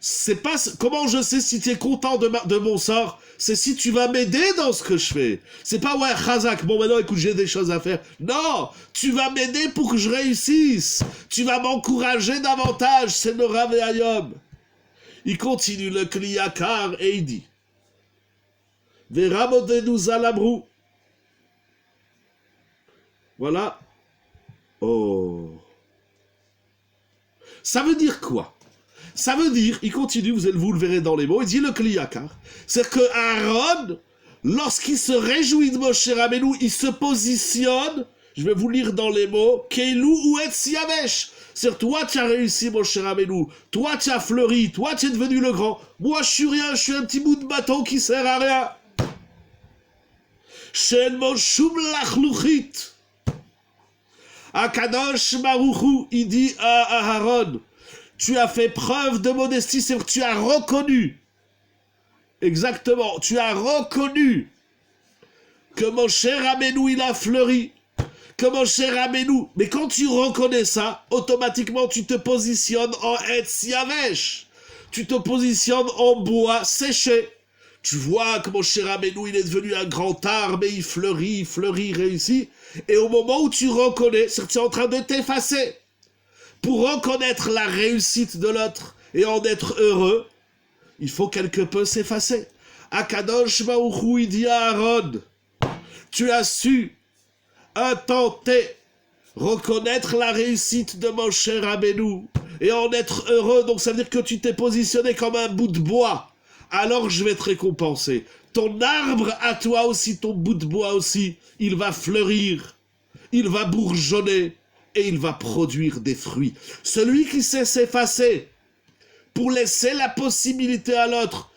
Speaker 1: C'est pas comment je sais si tu es content de mon sort, c'est si tu vas m'aider dans ce que je fais. C'est pas ouais, Chazak, bon maintenant écoute, j'ai des choses à faire. Non, tu vas m'aider pour que je réussisse. Tu vas m'encourager davantage, c'est Nora Ve'ayom. Il continue le Kli Yakar et il dit Ve'ramodenu zalabru. Voilà. Oh. Ça veut dire quoi? Ça veut dire, il continue, vous le verrez dans les mots, il dit le Kli Yakar, c'est que Aaron, lorsqu'il se réjouit de Moshe Rabbeinu, il se positionne, je vais vous lire dans les mots, Keilou ou Etz Yavesh. C'est toi tu as réussi Moshe Rabbeinu, toi tu as fleuri, toi tu es devenu le grand, moi je suis rien, je suis un petit bout de bâton qui sert à rien. Shen Moshum Lachluchit. Akadosh Baruch Hu, il dit à Aaron, tu as fait preuve de modestie, c'est-à-dire que tu as reconnu, exactement, tu as reconnu que Moshe Rabbeinu, il a fleuri, que Moshe Rabbeinu, mais quand tu reconnais ça, automatiquement tu te positionnes en Etz Yavesh, tu te positionnes en bois séché. Tu vois que Moshe Rabbeinu, il est devenu un grand arbre et il fleurit, réussit, et au moment où tu reconnais, c'est-à-dire que tu es en train de t'effacer, pour reconnaître la réussite de l'autre et en être heureux, il faut quelque peu s'effacer. Akadosh Baruch Hu dit à Aaron, tu as su intenter reconnaître la réussite de mon cher Rabbeinu et en être heureux, donc ça veut dire que tu t'es positionné comme un bout de bois, alors je vais te récompenser. Ton arbre à toi aussi, ton bout de bois aussi, il va fleurir, il va bourgeonner et il va produire des fruits. Celui qui sait s'effacer pour laisser la possibilité à l'autre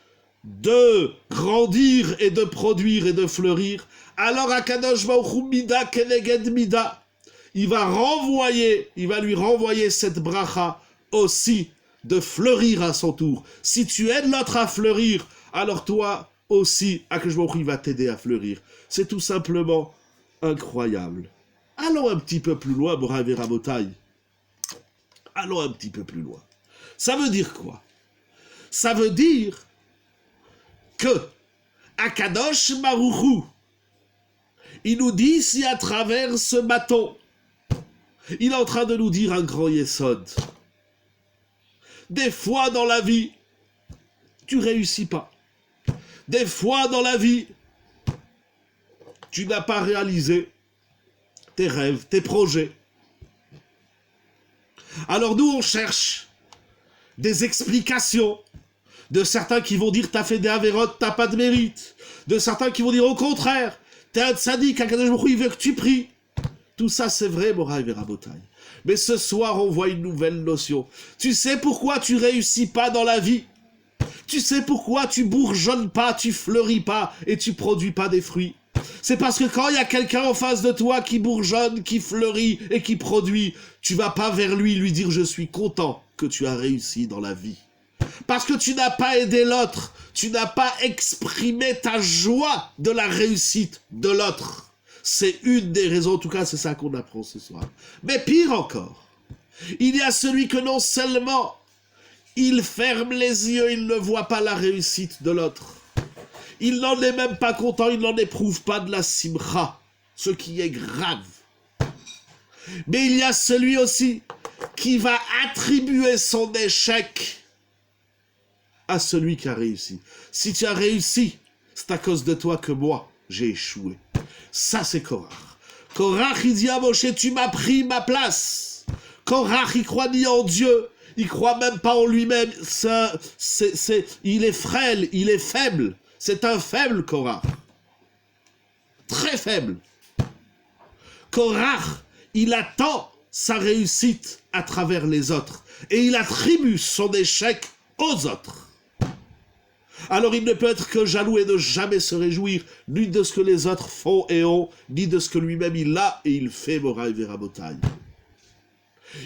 Speaker 1: de grandir et de produire et de fleurir, alors Akadosh Baruch Hu mida keneged mida, il va lui renvoyer cette bracha aussi de fleurir à son tour. Si tu aides l'autre à fleurir, alors toi aussi, Akadosh Baruch Hu va t'aider à fleurir. C'est tout simplement incroyable. Allons un petit peu plus loin, Morav et Rabotai. Allons un petit peu plus loin. Ça veut dire quoi? Ça veut dire que Akadosh Baruch Hu, il nous dit ici à travers ce bâton, il est en train de nous dire un grand yesod. Des fois dans la vie, tu réussis pas. Des fois dans la vie, tu n'as pas réalisé tes rêves, tes projets. Alors nous, on cherche des explications de certains qui vont dire t'as fait des avérotes, t'as pas de mérite. De certains qui vont dire au contraire, t'es un tzaddik, Akadosh Baruch Hu, il veut que tu pries. Tout ça, c'est vrai, Morav et Rabotai. Mais ce soir, on voit une nouvelle notion. Tu sais pourquoi tu réussis pas dans la vie? Tu sais pourquoi tu bourgeonnes pas, tu fleuris pas et tu produis pas des fruits? C'est parce que quand il y a quelqu'un en face de toi qui bourgeonne, qui fleurit et qui produit, tu vas pas vers lui dire je suis content que tu as réussi dans la vie. Parce que tu n'as pas aidé l'autre, tu n'as pas exprimé ta joie de la réussite de l'autre. C'est une des raisons, en tout cas c'est ça qu'on apprend ce soir. Mais pire encore, il y a celui que non seulement il ferme les yeux, il ne voit pas la réussite de l'autre. Il n'en est même pas content, il n'en éprouve pas de la simcha, ce qui est grave. Mais il y a celui aussi qui va attribuer son échec à celui qui a réussi. Si tu as réussi, c'est à cause de toi que moi, j'ai échoué. Ça, c'est Korach. Korach, il dit à Moshe, tu m'as pris ma place. Korach, il croit ni en Dieu, il croit même pas en lui-même. Il est frêle, il est faible. C'est un faible, Korach. Très faible. Korach, il attend sa réussite à travers les autres. Et il attribue son échec aux autres. Alors il ne peut être que jaloux et ne jamais se réjouir, ni de ce que les autres font et ont, ni de ce que lui-même il a et il fait, Morav et Rabotai.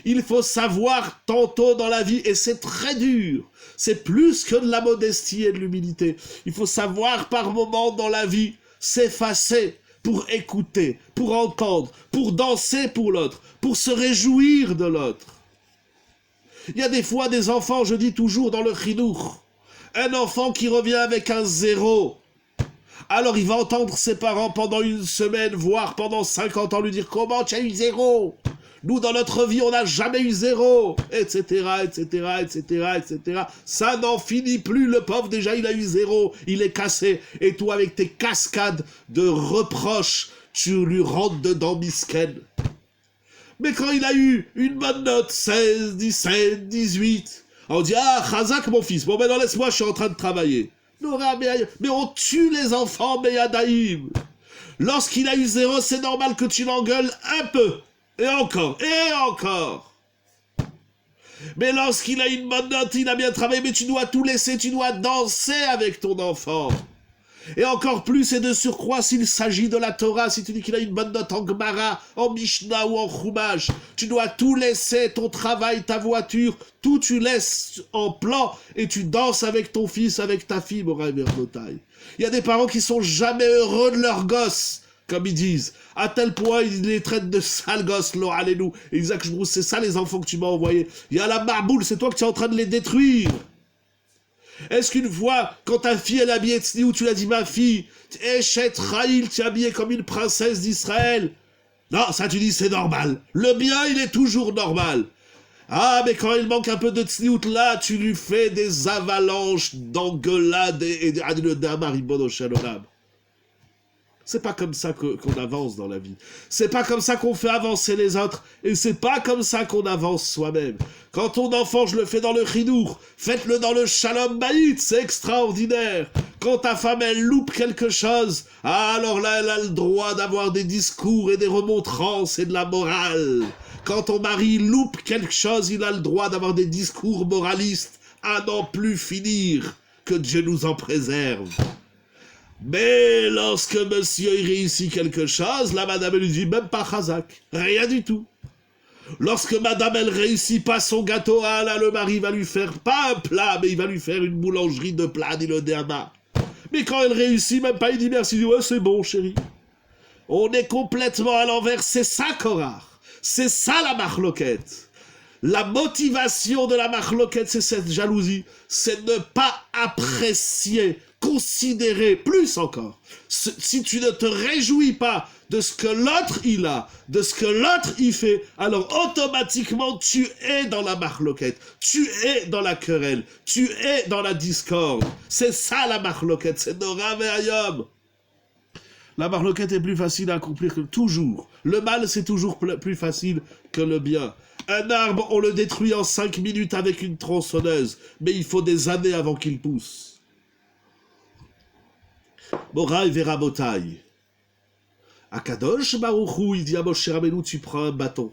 Speaker 1: Il faut savoir tantôt dans la vie, et c'est très dur, c'est plus que de la modestie et de l'humilité, il faut savoir par moments dans la vie s'effacer pour écouter, pour entendre, pour danser pour l'autre, pour se réjouir de l'autre. Il y a des fois des enfants, je dis toujours dans le chinour, un enfant qui revient avec un 0, alors il va entendre ses parents pendant une semaine, voire pendant 50 ans, lui dire « Comment tu as eu 0 ? Nous, dans notre vie, on n'a jamais eu 0 » etc., etc., etc., etc. Ça n'en finit plus, le pauvre, déjà, il a eu 0, il est cassé. Et toi, avec tes cascades de reproches, tu lui rentres dedans, misken. Mais quand il a eu une bonne note, 16, 17, 18... on dit, ah, Chazak, mon fils, bon, maintenant laisse-moi, je suis en train de travailler. Mais on tue les enfants, Meyadaïm. Lorsqu'il a eu 0, c'est normal que tu l'engueules un peu. Et encore, et encore. Mais lorsqu'il a une bonne note, il a bien travaillé, mais tu dois tout laisser, tu dois danser avec ton enfant. Et encore plus, et de surcroît, s'il s'agit de la Torah, si tu dis qu'il a une bonne note en Gemara, en Mishnah ou en Chumash, tu dois tout laisser, ton travail, ta voiture, tout tu laisses en plan, et tu danses avec ton fils, avec ta fille, Morav et Rabotai. Il y a des parents qui sont jamais heureux de leurs gosses, comme ils disent, à tel point ils les traitent de sales gosses, lo allélu. Et Isaac Shbrous, c'est ça les enfants que tu m'as envoyés. Il y a la marboule, c'est toi que tu es en train de les détruire. Est-ce qu'une fois, quand ta fille elle est habillée de Tzniut, tu l'as dit, ma fille, Eshet Raïl, tu es habillée comme une princesse d'Israël? Non, ça tu dis c'est normal. Le bien, il est toujours normal. Ah, mais quand il manque un peu de Tzniut, là, tu lui fais des avalanches d'engueulades et de Maribon au Shalom. C'est pas comme ça qu'on avance dans la vie. C'est pas comme ça qu'on fait avancer les autres. Et c'est pas comme ça qu'on avance soi-même. Quand ton enfant, je le fais dans le chinour, faites-le dans le shalom bayit, c'est extraordinaire. Quand ta femme, elle loupe quelque chose, alors là, elle a le droit d'avoir des discours et des remontrances et de la morale. Quand ton mari loupe quelque chose, il a le droit d'avoir des discours moralistes à n'en plus finir. Que Dieu nous en préserve. Mais lorsque monsieur il réussit quelque chose, la madame elle lui dit même pas chazak, rien du tout. Lorsque madame elle réussit pas son gâteau, ah là le mari va lui faire pas un plat, mais il va lui faire une boulangerie de plats d'Ilodéama. Mais quand elle réussit, même pas il dit merci, il dit ouais c'est bon chérie. On est complètement à l'envers, c'est ça Korach, c'est ça la marloquette. La motivation de la marloquette, c'est cette jalousie, c'est ne pas apprécier, considérer, plus encore. Si tu ne te réjouis pas de ce que l'autre il a, de ce que l'autre il fait, alors automatiquement tu es dans la marloquette, tu es dans la querelle, tu es dans la discorde. C'est ça la marloquette, c'est Nora Ve'ayom. La marloquette est plus facile à accomplir que toujours. Le mal, c'est toujours plus facile que le bien. Un arbre, on le détruit en 5 minutes avec une tronçonneuse, mais il faut des années avant qu'il pousse. Moraï Verabotaï. Akadosh Baruchou, il dit à Moshe Rabbeinu, tu prends un bâton.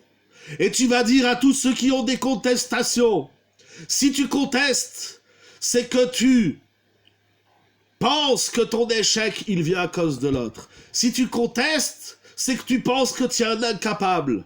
Speaker 1: Et tu vas dire à tous ceux qui ont des contestations, si tu contestes, c'est que tu penses que ton échec, il vient à cause de l'autre. Si tu contestes, c'est que tu penses que tu es un incapable.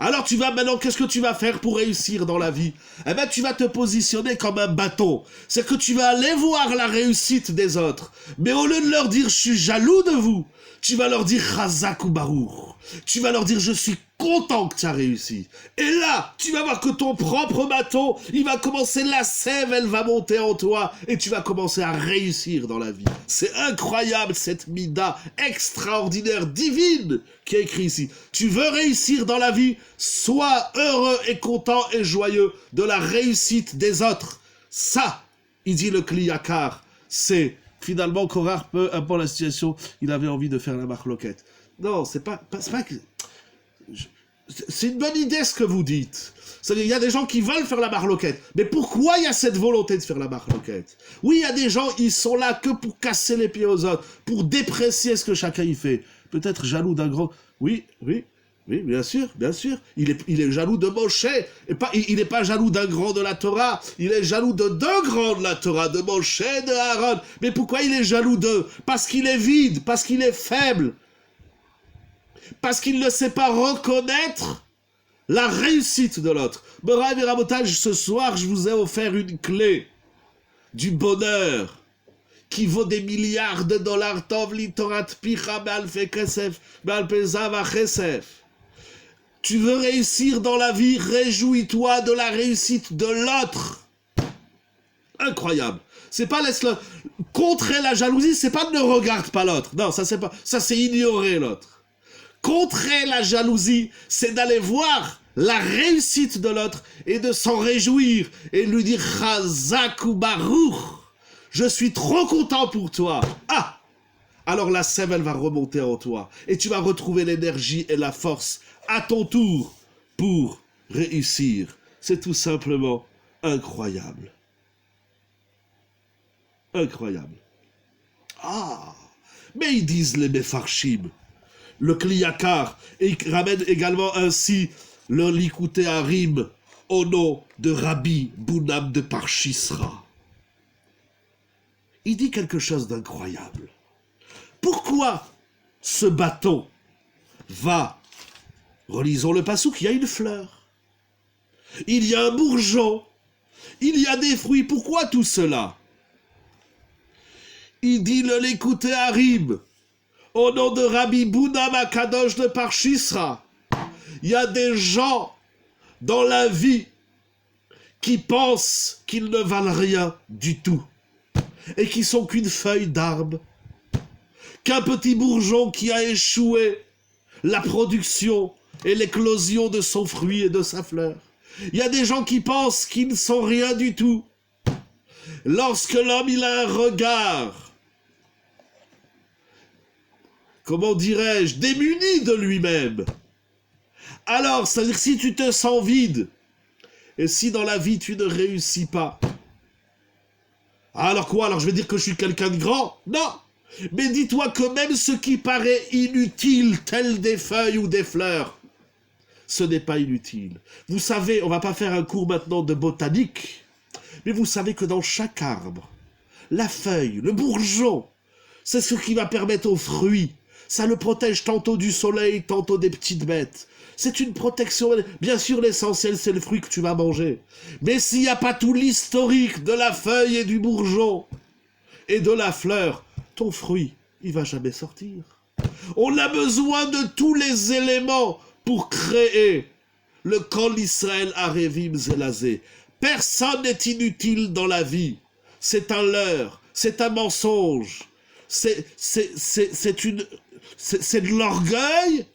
Speaker 1: Alors tu vas maintenant, qu'est-ce que tu vas faire pour réussir dans la vie? Eh bien, tu vas te positionner comme un bâton. C'est que tu vas aller voir la réussite des autres. Mais au lieu de leur dire, je suis jaloux de vous, tu vas leur dire, Chazak ou Barour. Tu vas leur dire, je suis content que tu as réussi. Et là, tu vas voir que ton propre bâton, il va commencer, la sève, elle va monter en toi, et tu vas commencer à réussir dans la vie. C'est incroyable, cette mida extraordinaire, divine, qui est écrite ici. Tu veux réussir dans la vie, sois heureux et content et joyeux de la réussite des autres. Ça, il dit le Kliyakar, c'est finalement Korach, peu importe la situation, il avait envie de faire la marloquette. Non, c'est pas que... C'est une bonne idée ce que vous dites. C'est-à-dire, il y a des gens qui veulent faire la marloquette. Mais pourquoi il y a cette volonté de faire la marloquette? Oui, il y a des gens, ils sont là que pour casser les pieds aux autres, pour déprécier ce que chacun y fait. Peut-être jaloux d'un grand... Oui, bien sûr. Il est jaloux de Moshe. Et pas, il n'est pas jaloux d'un grand de la Torah. Il est jaloux de deux grands de la Torah, de Moshe et de Aaron. Mais pourquoi il est jaloux d'eux? Parce qu'il est vide, parce qu'il est faible. Parce qu'il ne sait pas reconnaître la réussite de l'autre. Moraï et Rabotage, ce soir, je vous ai offert une clé du bonheur qui vaut des milliards de dollars. Tov li torat picha be'alfe kesef, be'alpe zava chesef. Tu veux réussir dans la vie, réjouis-toi de la réussite de l'autre. Incroyable. C'est pas laisse-le. Contrer la jalousie, c'est pas ne regarde pas l'autre. Non, ça c'est ignorer l'autre. Contrer la jalousie, c'est d'aller voir la réussite de l'autre et de s'en réjouir et lui dire Chazak ou Baruch, je suis trop content pour toi. Ah, alors la sève, elle va remonter en toi et tu vas retrouver l'énergie et la force à ton tour pour réussir. C'est tout simplement incroyable. Incroyable. Ah, mais ils disent les Mefarshim. Le Kliyakar, et il ramène également ainsi le Likouté Harim au nom de Rabbi Bounam de Parchisra. Il dit quelque chose d'incroyable. Pourquoi ce bâton va, relisons le passouk, il y a une fleur, il y a un bourgeon, il y a des fruits, pourquoi tout cela? Il dit le Likouté Harim, au nom de Rabbi Bounam Akadosh de Parchisra, il y a des gens dans la vie qui pensent qu'ils ne valent rien du tout et qui sont qu'une feuille d'arbre, qu'un petit bourgeon qui a échoué la production et l'éclosion de son fruit et de sa fleur. Il y a des gens qui pensent qu'ils ne sont rien du tout. Lorsque l'homme il a un regard comment dirais-je, démuni de lui-même. Alors, c'est-à-dire si tu te sens vide, et si dans la vie tu ne réussis pas, alors quoi? Alors je vais dire que je suis quelqu'un de grand? Non. Mais dis-toi que même ce qui paraît inutile, tel des feuilles ou des fleurs, ce n'est pas inutile. Vous savez, on va pas faire un cours maintenant de botanique, mais vous savez que dans chaque arbre, la feuille, le bourgeon, c'est ce qui va permettre aux fruits. Ça le protège tantôt du soleil, tantôt des petites bêtes. C'est une protection. Bien sûr, l'essentiel, c'est le fruit que tu vas manger. Mais s'il n'y a pas tout l'historique de la feuille et du bourgeon et de la fleur, ton fruit, il va jamais sortir. On a besoin de tous les éléments pour créer le Kol Israël Arevim Zelazé. Personne n'est inutile dans la vie. C'est un leurre, c'est un mensonge. C'est de l'orgueil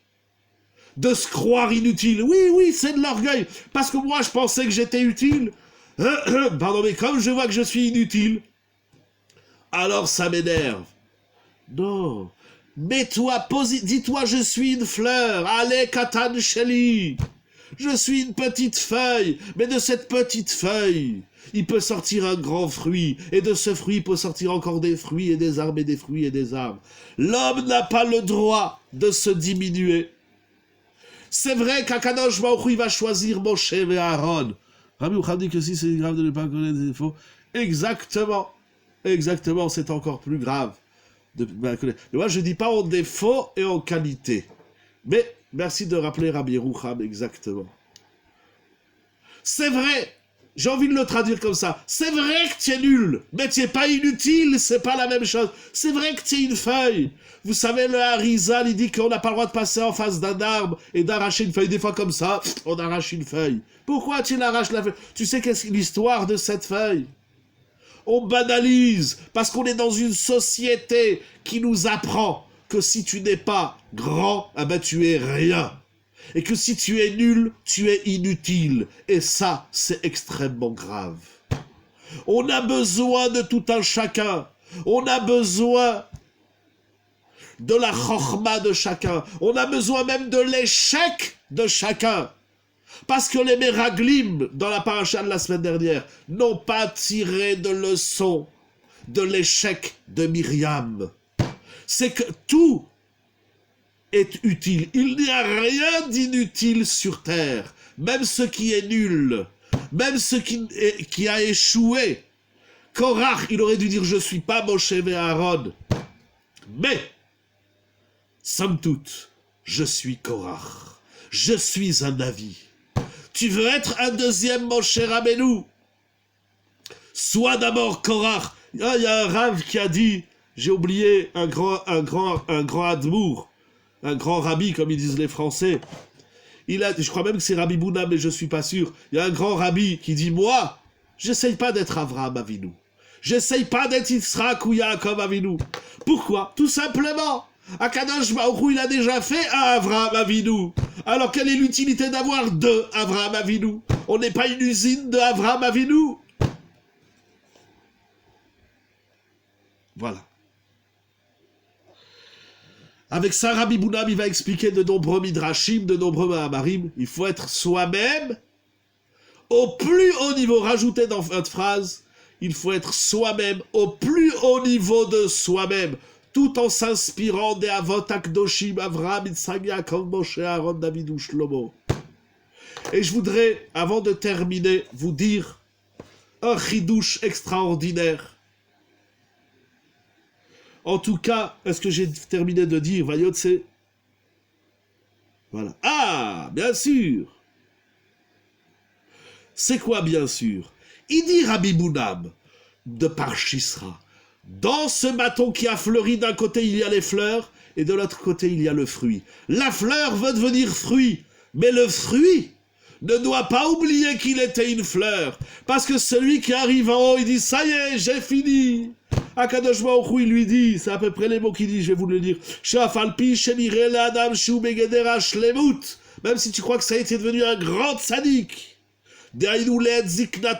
Speaker 1: de se croire inutile. Oui, c'est de l'orgueil. Parce que moi, je pensais que j'étais utile. Pardon, mais comme je vois que je suis inutile, alors ça m'énerve. Non. Mets-toi, dis-toi, je suis une fleur. Allez, Katan Sheli. Je suis une petite feuille. Mais de cette petite feuille, il peut sortir un grand fruit. Et de ce fruit, il peut sortir encore des fruits et des arbres et des fruits et des arbres. L'homme n'a pas le droit de se diminuer. C'est vrai qu'Akadosh Baruch Hu, il va choisir Moshe et Aaron. Rabbi Oucham dit que si c'est grave de ne pas connaître des défauts, exactement, c'est encore plus grave de ne pas connaître. Mais moi, je ne dis pas en défaut et en qualité. Mais merci de rappeler Rabbi Oucham exactement. C'est vrai, j'ai envie de le traduire comme ça. C'est vrai que tu es nul, mais tu n'es pas inutile, c'est pas la même chose. C'est vrai que tu es une feuille. Vous savez, le Harizal, il dit qu'on n'a pas le droit de passer en face d'un arbre et d'arracher une feuille. Des fois, comme ça, on arrache une feuille. Pourquoi tu l'arraches la feuille? Tu sais qu'est-ce que l'histoire de cette feuille? On banalise, parce qu'on est dans une société qui nous apprend que si tu n'es pas grand, eh ben tu es rien. Et que si tu es nul, tu es inutile. Et ça, c'est extrêmement grave. On a besoin de tout un chacun. On a besoin de la chokhma de chacun. On a besoin même de l'échec de chacun. Parce que les Meraglim, dans la paracha de la semaine dernière, n'ont pas tiré de leçon de l'échec de Myriam. C'est que tout est utile. Il n'y a rien d'inutile sur terre. Même ce qui est nul, même ce qui a échoué. Korach, il aurait dû dire « Je ne suis pas Moshe et Aaron ». Mais, somme toute, je suis Korach. Je suis un avis. Tu veux être un deuxième Moshe Rabbeinu? Sois d'abord Korach. Il y a un Rav qui a dit, j'ai oublié, un grand Admour, un grand rabbi, comme ils disent les Français. Je crois même que c'est Rabbi Bouna, mais je ne suis pas sûr. Il y a un grand rabbi qui dit, moi, j'essaye pas d'être Avraham Avinu. J'essaye pas d'être Yitzhak ou Yaakov Avinu. Pourquoi? Tout simplement. Akadosh Baruch Hu, il a déjà fait un Avraham Avinu. Alors quelle est l'utilité d'avoir deux Avraham Avinu? On n'est pas une usine de Avraham Avinu. Voilà. Avec ça, Rabbi Bounam, il va expliquer de nombreux midrashim, de nombreux mahamarim. Il faut être soi-même au plus haut niveau. Rajoutez dans votre phrase, il faut être soi-même au plus haut niveau de soi-même, tout en s'inspirant des Avot Akdoshim, Avraham, Yitzhak, Yaakov, Moshe, Aaron, David ou Shlomo. Et je voudrais, avant de terminer, vous dire un chidouche extraordinaire. En tout cas, est-ce que j'ai terminé de dire, Vayotse? Voilà. Ah, bien sûr. C'est quoi, bien sûr? Il dit Rabbi Bounam, de Parchisra. Dans ce bâton qui a fleuri, d'un côté il y a les fleurs, et de l'autre côté il y a le fruit. La fleur veut devenir fruit, mais le fruit ne doit pas oublier qu'il était une fleur. Parce que celui qui arrive en haut, il dit, ça y est, j'ai fini. Akadosh Baruch Hu, il lui dit, c'est à peu près les mots qu'il dit, je vais vous le dire. Même si tu crois que ça a été devenu un grand tzaddik.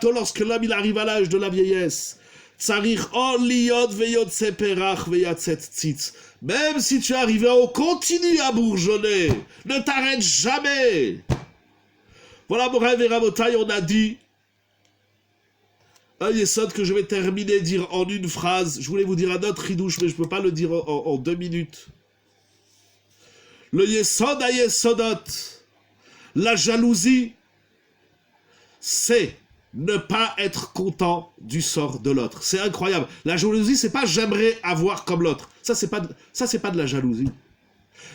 Speaker 1: Lorsque l'homme il arrive à l'âge de la vieillesse. Tsarich on liot veyotse perach veyatzet tzitz. Même si tu es arrivé en haut, continue à bourgeonner. Ne t'arrête jamais. Voilà, Moraï et Rabotai, on a dit un yesod que je vais terminer, dire en une phrase. Je voulais vous dire un autre ridouche, mais je ne peux pas le dire en 2 minutes. Le yesod à yesodot, la jalousie, c'est ne pas être content du sort de l'autre. C'est incroyable. La jalousie, c'est pas j'aimerais avoir comme l'autre. Ça, c'est pas de la jalousie.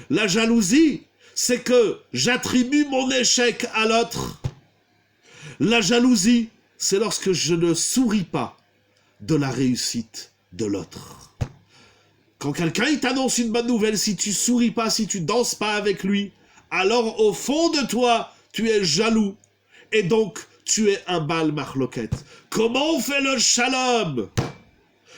Speaker 1: La jalousie, c'est que j'attribue mon échec à l'autre. La jalousie, c'est lorsque je ne souris pas de la réussite de l'autre. Quand quelqu'un il t'annonce une bonne nouvelle, si tu souris pas, si tu danses pas avec lui, alors au fond de toi, tu es jaloux. Et donc, tu es un bal marloquette. Comment on fait le shalom?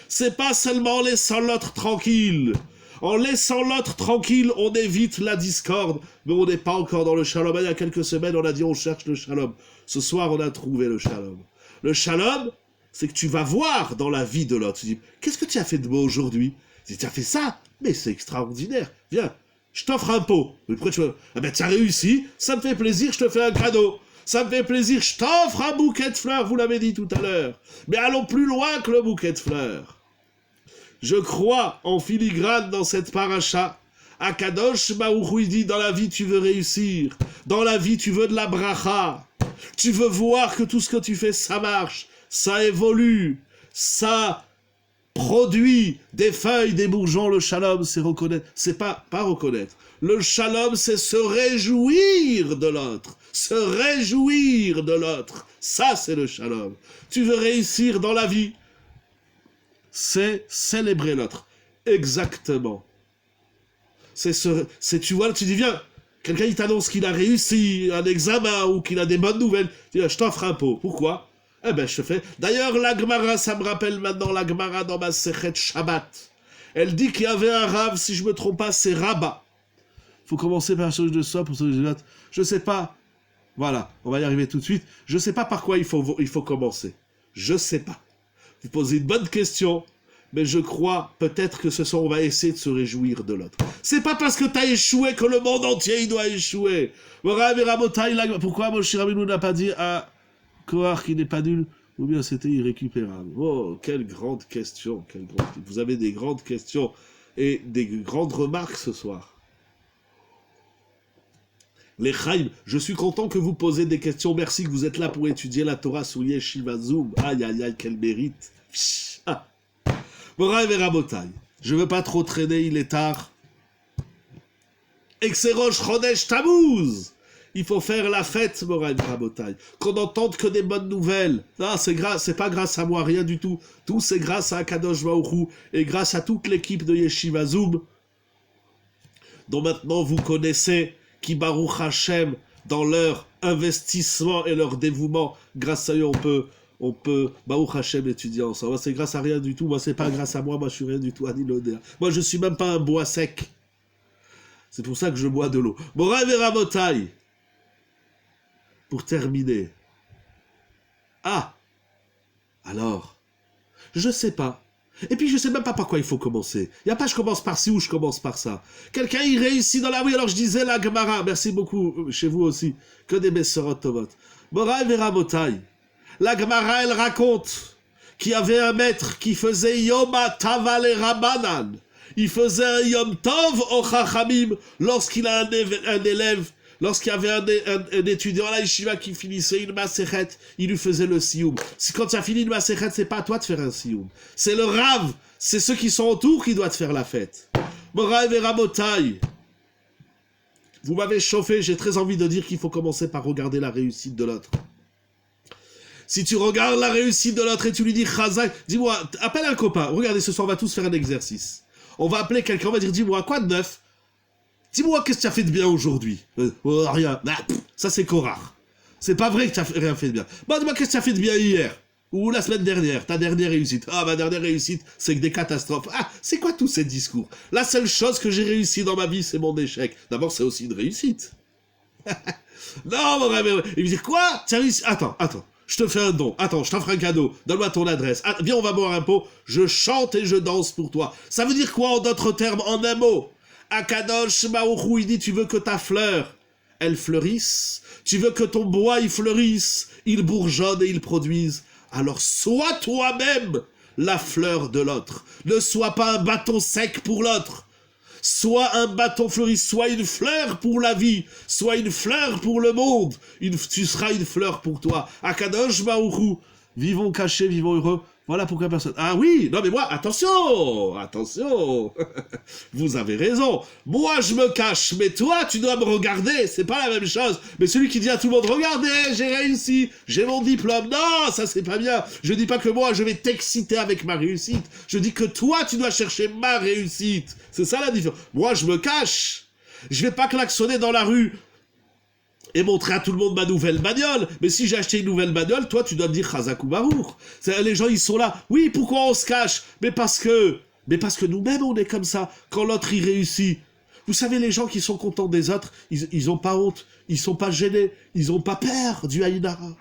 Speaker 1: C'est pas seulement en laissant l'autre tranquille. En laissant l'autre tranquille, on évite la discorde. Mais on n'est pas encore dans le shalom. Il y a quelques semaines, on a dit on cherche le shalom. Ce soir, on a trouvé le shalom. Le shalom, c'est que tu vas voir dans la vie de l'autre. Tu dis, qu'est-ce que tu as fait de beau aujourd'hui? Tu dis, tu as fait ça? Mais c'est extraordinaire. Viens, je t'offre un pot. Mais pourquoi tu veux... Ah ben, tu as réussi, ça me fait plaisir, je te fais un cadeau. Ça me fait plaisir, je t'offre un bouquet de fleurs, vous l'avez dit tout à l'heure. Mais allons plus loin que le bouquet de fleurs. Je crois en filigrane dans cette paracha. Akadosh Baruch Hu dit, dans la vie tu veux réussir. Dans la vie tu veux de la bracha. Tu veux voir que tout ce que tu fais, ça marche. Ça évolue. Ça produit des feuilles, des bourgeons. Le shalom, c'est reconnaître. C'est pas reconnaître. Le shalom, c'est se réjouir de l'autre. Se réjouir de l'autre. Ça, c'est le shalom. Tu veux réussir dans la vie, c'est célébrer l'autre. Exactement. Tu vois, tu dis, viens, quelqu'un il t'annonce qu'il a réussi un examen ou qu'il a des bonnes nouvelles. Tu dis, je t'offre un pot. Pourquoi? Eh ben, je te fais. D'ailleurs, la Gemara, ça me rappelle maintenant la Gemara dans ma Sechet Shabbat. Elle dit qu'il y avait un rave, si je me trompe pas, c'est Rabat. Il faut commencer par la chose de soi pour ce que je sais pas. Voilà, on va y arriver tout de suite. Je sais pas par quoi il faut commencer. Je sais pas. Vous posez une bonne question, mais je crois peut-être que on va essayer de se réjouir de l'autre. C'est pas parce que tu as échoué que le monde entier il doit échouer. Pourquoi Moshe Rabbeinu n'a pas dit à Korach qui n'est pas nul, ou bien c'était irrécupérable? Oh, quelle grande question. Vous avez des grandes questions et des grandes remarques ce soir. Les Chaim, je suis content que vous posez des questions. Merci que vous êtes là pour étudier la Torah sous Yeshiva Zoom. Aïe, aïe, aïe, quel mérite. Moraï et Rabotai, je ne veux pas trop traîner, il est tard. Exerosh Chodesh Tammuz. Il faut faire la fête, Moraï et Rabotai. Qu'on n'entende que des bonnes nouvelles. Non, c'est pas grâce à moi, rien du tout. Tout c'est grâce à Kadosh Baruch Hu et grâce à toute l'équipe de Yeshiva Zoom, dont maintenant vous connaissez qui Baruch Hashem, dans leur investissement et leur dévouement, grâce à eux, on peut Baruch Hashem étudier ensemble. Moi, c'est grâce à rien du tout. Moi, c'est pas grâce à moi. Moi, je suis rien du tout. Anilodéa. Moi, je suis même pas un bois sec. C'est pour ça que je bois de l'eau. Moraï et Rabotai. Pour terminer. Ah. Alors. Je sais pas. Et puis je sais même pas par quoi il faut commencer. Il n'y a pas je commence par ci ou je commence par ça. Quelqu'un il réussit dans la vie, alors je disais la Gemara, merci beaucoup chez vous aussi, que des Messorot Tovot. Moraï et Rabotai, la Gemara elle raconte qu'il y avait un maître qui faisait Yoma Tava le Rabanan. Il faisait un Yom Tov au Chachamim lorsqu'il a un élève. Lorsqu'il y avait un étudiant à la yeshiva qui finissait une masechet, il lui faisait le sioum. Quand tu as fini une masechet, c'est pas à toi de faire un sioum. C'est le rav, c'est ceux qui sont autour qui doivent faire la fête. Moraï et Rabotai, vous m'avez chauffé, j'ai très envie de dire qu'il faut commencer par regarder la réussite de l'autre. Si tu regardes la réussite de l'autre et tu lui dis Chazak, dis-moi, appelle un copain, regardez, ce soir on va tous faire un exercice. On va appeler quelqu'un, on va dire, dis-moi, quoi de neuf? Dis-moi, qu'est-ce que tu as fait de bien aujourd'hui? Rien. Ça, c'est Korach. C'est pas vrai que tu as rien fait de bien. Bah, dis-moi, qu'est-ce que tu as fait de bien hier? Ou la semaine dernière? Ta dernière réussite? Ah, ma dernière réussite, c'est que des catastrophes. Ah, c'est quoi tous ces discours? La seule chose que j'ai réussi dans ma vie, c'est mon échec. D'abord, c'est aussi une réussite. Non, mon rêve. Il me dit, quoi? Tu as réussi? Attends. je te fais un don. Attends, je t'offre un cadeau. Donne-moi ton adresse. Ah, viens, on va boire un pot. Je chante et je danse pour toi. Ça veut dire quoi en d'autres termes, en un mot? Akadosh Baruch Hu, il dit, tu veux que ta fleur, elle fleurisse. Tu veux que ton bois, il fleurisse. Il bourgeonne et il produise. Alors sois toi-même la fleur de l'autre. Ne sois pas un bâton sec pour l'autre. Sois un bâton fleuri, sois une fleur pour la vie, sois une fleur pour le monde. Tu seras une fleur pour toi. Akadosh Baruch Hu, vivons cachés, vivons heureux. Voilà pourquoi personne... Ah oui, non mais moi, attention, attention. Vous avez raison. Moi, je me cache, mais toi, tu dois me regarder. C'est pas la même chose. Mais celui qui dit à tout le monde, regardez, j'ai réussi, j'ai mon diplôme. Non, ça c'est pas bien. Je dis pas que moi, je vais t'exciter avec ma réussite. Je dis que toi, tu dois chercher ma réussite. C'est ça la différence. Moi, je me cache. Je vais pas klaxonner dans la rue et montrer à tout le monde ma nouvelle bagnole. Mais si j'ai acheté une nouvelle bagnole, toi, tu dois me dire Chazak ou Baruch. Les gens, ils sont là. Oui, pourquoi on se cache? Mais parce que nous-mêmes, on est comme ça. Quand l'autre, il réussit. Vous savez, les gens qui sont contents des autres, ils ont pas honte. Ils sont pas gênés. Ils ont pas peur du Haïnara.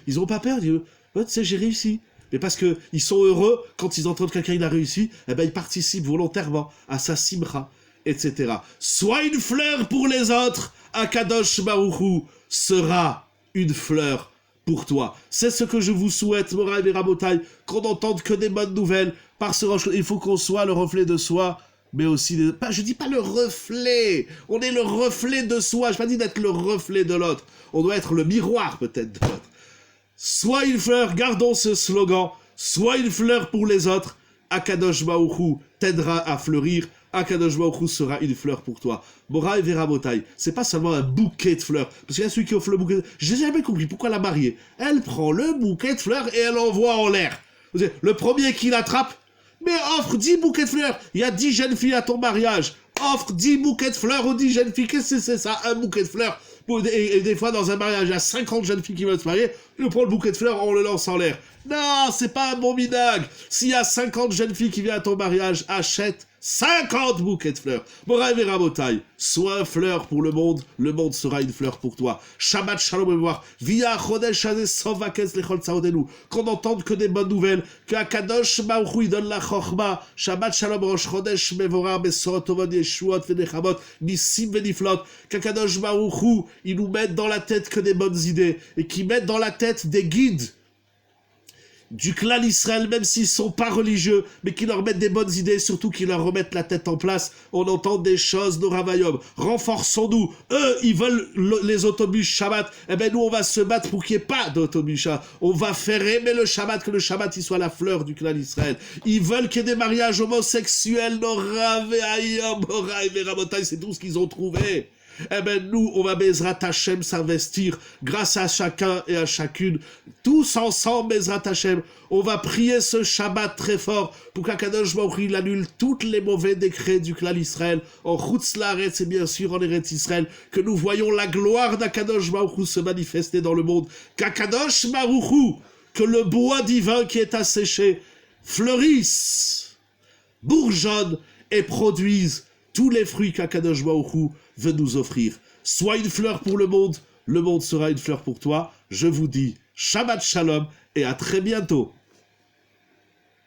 Speaker 1: Ils ont pas peur. Ils disent, tu sais, j'ai réussi. Mais parce que ils sont heureux quand ils entendent quelqu'un il a réussi, eh ben ils participent volontairement à sa simra, etc. Sois une fleur pour les autres, Akadosh Baruch Hu sera une fleur pour toi. C'est ce que je vous souhaite, Moraï et Rabotai, qu'on n'entende que des bonnes nouvelles. Parce qu'il faut qu'on soit le reflet de soi, mais aussi... je dis pas le reflet, on est le reflet de soi, je n'ai pas dit d'être le reflet de l'autre. On doit être le miroir peut-être de l'autre. Sois une fleur, gardons ce slogan, sois une fleur pour les autres, Akadosh Baruch Hu t'aidera à fleurir, Akadosh Baruch Hu sera une fleur pour toi. Moraï Verabotai, c'est pas seulement un bouquet de fleurs, parce qu'il y a celui qui offre le bouquet de... J'ai jamais compris pourquoi la mariée, elle prend le bouquet de fleurs et elle l'envoie en l'air. Le premier qui l'attrape, mais offre 10 bouquets de fleurs, il y a 10 jeunes filles à ton mariage, offre 10 bouquets de fleurs aux 10 jeunes filles, qu'est-ce que c'est ça, un bouquet de fleurs? Et des fois, dans un mariage, il y a 50 jeunes filles qui veulent se marier, on prend le bouquet de fleurs, on le lance en l'air. Non, c'est pas un bon minag. S'il y a 50 jeunes filles qui viennent à ton mariage, achète 50 bouquets de fleurs. Moraï Verabotai, sois un fleur pour le monde sera une fleur pour toi. Shabbat Shalom et mémoire. Via Chodesh Hazeh Sof Vakez Lechol Tzaodenu. Qu'on n'entende que des bonnes nouvelles. Que Akadosh Baruch Hu donne la Chochma. Shabbat Shalom Rosh Chodesh Mevorar Besorot Tovot Yeshuot Venechamot Nissim Veniflot. Qu'Akadosh Baruch Hu, il nous mette dans la tête que des bonnes idées. Et qu'il mette dans la tête des guides du clan Israël, même s'ils sont pas religieux, mais qui leur mettent des bonnes idées, surtout qui leur remettent la tête en place. On entend des choses, nos Ravayom. Renforçons-nous. Eux, ils veulent les autobus Shabbat. Eh ben, nous, on va se battre pour qu'il n'y ait pas d'autobus Shabbat. On va faire aimer le Shabbat, que le Shabbat, il soit la fleur du clan Israël. Ils veulent qu'il y ait des mariages homosexuels, nos Ravayom, Moraï et Rabotai, c'est tout ce qu'ils ont trouvé. Eh ben nous, on va Bezrat Hashem s'investir grâce à chacun et à chacune. Tous ensemble, Bezrat Hashem, on va prier ce Shabbat très fort pour qu'Akadosh Baruch Hu il annule tous les mauvais décrets du clan Israël en Chutz Laaretz et bien sûr en Eretz Israël, que nous voyons la gloire d'Akadosh Baruch Hu se manifester dans le monde. Qu'Akadosh Baruch Hu, que le bois divin qui est asséché fleurisse, bourgeonne et produise tous les fruits qu'Akadosh Baruch Hu veut nous offrir. Sois une fleur pour le monde sera une fleur pour toi. Je vous dis Shabbat Shalom et à très bientôt.